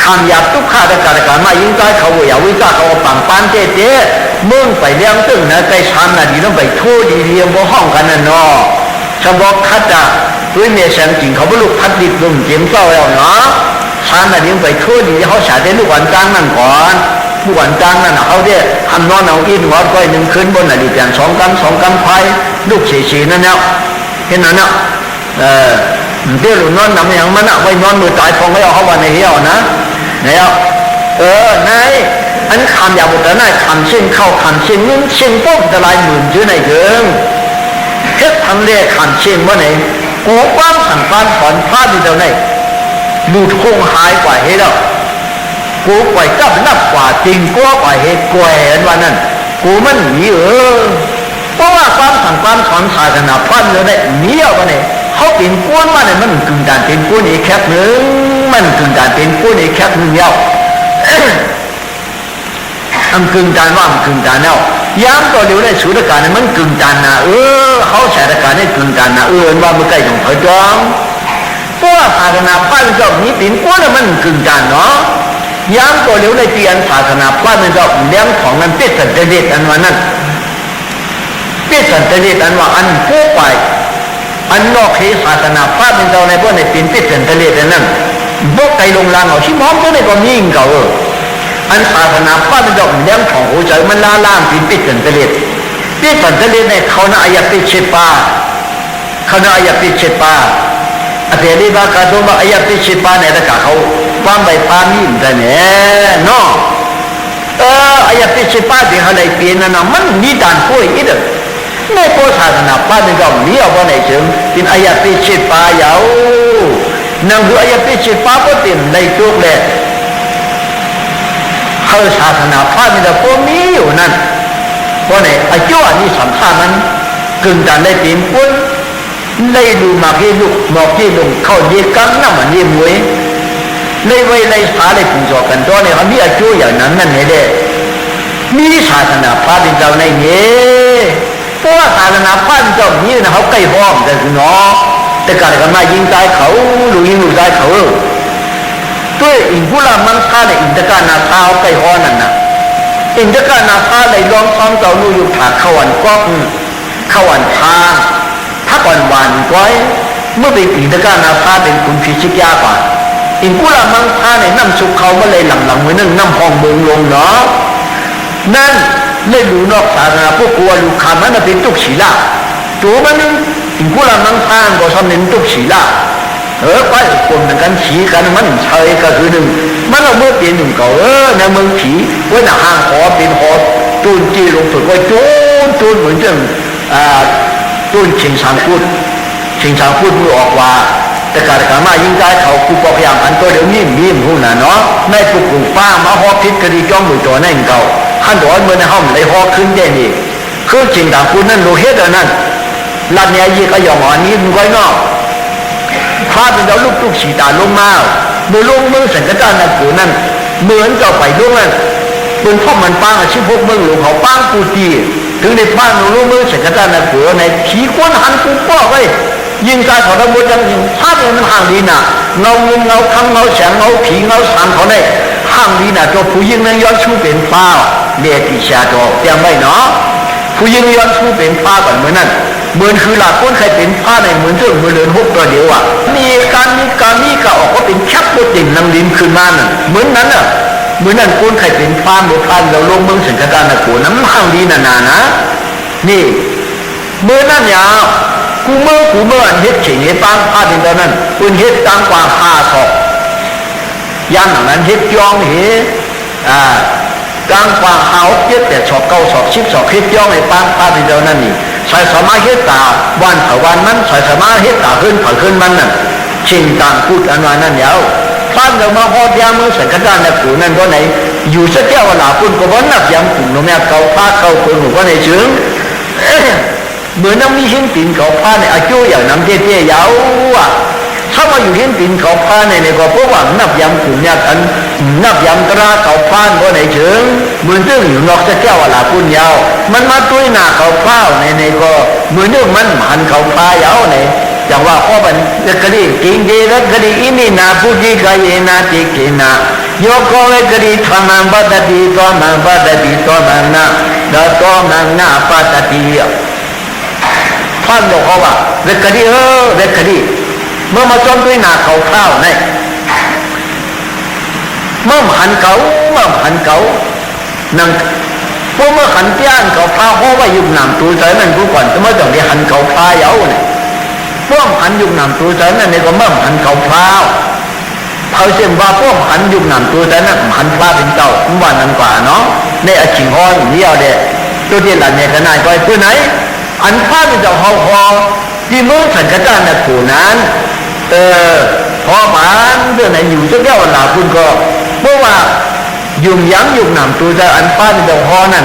คำหยาบทุกข้าจะการการมายิงใจเขาอย่าวิจารเขาปังปานเจ๊เมื่อไปเลี้ยงตึ้งนะใจช้ำนะดีต้องไปทั่วดีเรียมบ่ห้องกันน่ะเนาะเฉพาะคัดจ้ะด้วยเมียแสงจริงเขาไม่ลูกพัดดิบลงเจียมเจ้าแล้วเนาะช้ำนะดีต้องไปทั่วดีเขาฉาได้ลูกวันกลางนั่นก่อนลูกวันกลางนั่นเขาเด้ทำนอนเอาอินวัดก้อยหนึ่งคืนบนน่ะดีเปลี่ยนสองกันไฟลูกฉีนั่นเนี่ยเห็นนั่นเนี่ยเดี๋ยวลูกนอนนำอย่างมันอ่ะไว้นอนมือตายฟองให้เอาเขาวันในเหี้ยวนะเนี่ยนายอันคำอย่าบุตรนายคำเช่นเข้าคำเช่นเงินเช่นป้องจะลายหมื่นชื่อไหนเกิงเฮ็ดทำเล่คำเช่นว่าไหนกูป้องสั่งการสอนพระดีเดียวไหนดูดคงหายกว่าเฮ็ดแล้วกูปล่อยจับนับกว่าจริงกูปล่อยเฮ็ดกว่าเห็นว่านั่นกูมันหนีเพราะว่าความสั่งการสอนศาสนาพระเดียวไหนหนีเอาไปไหนเขาเป็นก้นว่าเนี่ยมันกึ่งด่านเป็นก้นอีกแคบหนึ่งมันกึ่งด่านเป็นก้นอีกแคบหนึ่งเดียวมันกึ่งด่านว่ามันกึ่งด่านแล้วย้ำตัวเดียวในสุดการเนี่ยมันกึ่งด่านนะเขาใช้การเนี่ยกึ่งด่านนะว่ามันใกล้ของเขาจ้องเพราะว่าศาสนาพระเจ้านี้เป็นก้นมันกึ่งด่านเนาะย้ำตัวเดียวในเตียนศาสนาพระเจ้าเลี้ยงของนั้นเป็นสันติเดชอันว่านั้นเป็นสันติเดชอันว่าอันผู้ไปอันนอกเหตุศาสนาพระเป็นเจ้าในพวกในปีนติดเส้นทะเลนั่นพวกไก่ลงลางเอาชิมอมตัวในก็ยิ่งเก่าอันศาสนาพระเป็นเจ้าเลี้ยงของหัวใจมันล่างปีนติดเส้นทะเลติดเส้นทะเลในเขาหน้าอายติเชปาเขาหน้าอายติเชปาอาเทรีบากาโตมาอายติเชปาในตะกาเขาความใบพามีมแต่เนี่ยเนาะอายติเชปาที่เขาในปีนั้นนะมันมีด่านป่วยอีเด้อในโพศาสนาพระเป็นก็มีเอาไว้ในเชิงที่อายะปิจิตปายาวนั่งดูอายะปิจิตปาก็ติดในตัวเลยเขาศาสนาพระเป็นก็มีอยู่นั่นเพราะในอายุอันนี้สำคัญมันกึ่งกันได้ตีนปุ้นในดูมาที่ลูกนอกที่ลงเข้าเยี่ยกันน้ำมันเยี่ยมวยในไว้ในสาในผู้จอกันตัวเนี่ยเขามีอายุอย่างนั้นนั่นเองมีศาสนาพระเป็นเจ้าในนี้เพราะว่าศาสนาพระเจ้านี้นะเขาใกล้ห้อมแต่คือเนาะแต่การกันมายิงใจเขาลูยิงลูกใจเขาด้วยอินพุลามันฆ่าในอินทการนาคาใกล้ห้อนั่นนะอินทการนาคาในร้องซ้อมเจ้าลูกอยู่ผักขวันก้องขวันพาถ้าก่อนวันก้อยเมื่อเป็นอินทการนาคาเป็นคุณพิชิตยากว่าอินพุลามันฆ่าในน้ำชุกเขาเมื่อไรหลังๆเหมือนน้ำห้องเมืองลงเนาะนั่นเล่นดูนอกศาสนาพวกกลัวลูกคำนั้นเป็นตุกศีลาตัวมันถึงพวกเรานั่งทานก็ทำเป็นตุกศีลาไปคนเหมือนกันฉีกันมันใช่ก็คือหนึ่งมันเอาเมื่อเปลี่ยนหนึ่งก็ในเมืองผีไว้หน้าห้างหอเป็นหอตูนจีลงฝึกไว้จูนเหมือนเรื่องตูนชิงสังพูดมือออกว่าแต่การการมายิงใจเขาคูปอกอย่างอันตัวเดี๋ยวนี้มีมหูน่ะเนาะในปุกปูป้ามาหอพิษคดีจ้องมือตัวนั่นเก่าขั้นตอนเมื่อในห้องเลยหอขึ้นได้นี่คือจริงต่างคุณนั่นโลเฮดนั่นลัดเนี่ยยี่ก็ยอมอันนี้มันไว้นอกพ ฟ้าเป็นเราลูกตุกสีตาลงมาเมื่อลงมือสังกัดนักกูนั่นเหมือนเจ้าไปลงนั่นเป็นพ่อมันปังอาชีพพวกเมืองหลวงเขาปังกูตีถึงในป้าหนูลงมือสังกัดนักกูในผีก้นหันกูป้อไว้ยิงตายเขาทั้งหมดยังยิงภาพมันห่างดีน่ะเงาเงินเงาคำเงาแสงเงาผีเงาสามเขาได้ห่างดีน่ะตัวผู้ยิงนั้นย้อนชูเป็นฟ้าเดียติชาตัวเตรียมไว้เนาะผู้ยิงย้อนชูเป็นฟ้าก่อนเหมือนนั่นเหมือนคือหลักก้นใครเป็นฟ้าในเหมือนเรื่องเหมือนเรือนหกตัวเดียวอ่ะมีการก็ออกก็เป็นชักตัวติ่งนางดินขึ้นมาน่ะเหมือนนั้นอ่ะเหมือนนั่นก้นใครเป็นฟ้าหมดฟ้าเราลงเมืองสังกัดนักกูน้ำห่างดีน่ะนะนี่เมื่อนั่นยาวกูเมื่ออันเฮ็ดเฉยปังพาถึงตอนนั้นคุณเฮ็ดตังกว่า5 ศอกย่างนั้นเฮ็ดยองเฮกลางกว่า6 7 8 ศอก9 ศอก10 ศอกเฮ็ดยองให้ปังพาถึงตอนนั้นนี่ใส่สามารถเฮ็ดตาวันเผาวันนั้นใส่สามารถเฮ็ดตาขึ้นเผาขึ้นมันนั่นชิงต่างพูดอันว่านั่นยาวท่านเรามาฮอดยามมือสังกัดด้านนักกูนั่นก็ไหนอยู่สักแก้วเวลาปุ่นก็บ่นับยามกลุ่มโนแม่เก่าพาเข้าคนหัวในเชิงเหมือนน้ำมีหินปิ่นเขาผ้าในอายุอย่างน้ำเตี้ยๆยาวอ่ะถ้ามาอยู่หินปิ่นเขาผ้าในก็เพราะว่านับยำขุนยากันนับยำตราเขาผ้าก็ในเชิงเหมือนเรื่องอยู่นอกจะแก้วลาปุ่นยาวมันมาตุ้ยหน้าเขาผ้าในก็เหมือนเรื่องมันหันเขาผ้ายาวในอย่างว่าพ่อมันกระดิกิงเดรักระดิอินี่นาพูดีกายนาติกินาโยโกเวกระดิธรรมบัตติตัวมังบัตติตัวมังนาดาตัวมังนาปัตติท่านบอกเขาว่าเวกดีเวกดีเมื่อมาจมด้วยหน้าเขาข้าวนี่เมื่อหันเขานั่งพวกเมื่อหันเตี้ยนเขาพาเขาว่ายุบหนามตัวใจนั่นผู้ก่อนจะไม่ต้องได้หันเขาพาเย้าเนี่ยพวกหันยุบหนามตัวใจนั่นนี่ก็เมื่อหันเขาพาเขาเชื่อว่าพวกหันยุบหนามตัวใจนั่นหันพาเป็นเจ้าวันนั้นกว่าเนาะในอชิงห้อยเดียวเด็ดตัวที่หลังเนี่ยขนาดไปเพื่อไหนอันข้าเป็นเจ้าเขาคอที่มือสังกัดด้านนักขู่นั้นพอผ่านเรื่องไหนอยู่สักแก้วหนาคุณก็เพราะว่ายุ่งยั้งยุ่งหนำตัวจะอันข้าเป็นเจ้าคอนั่น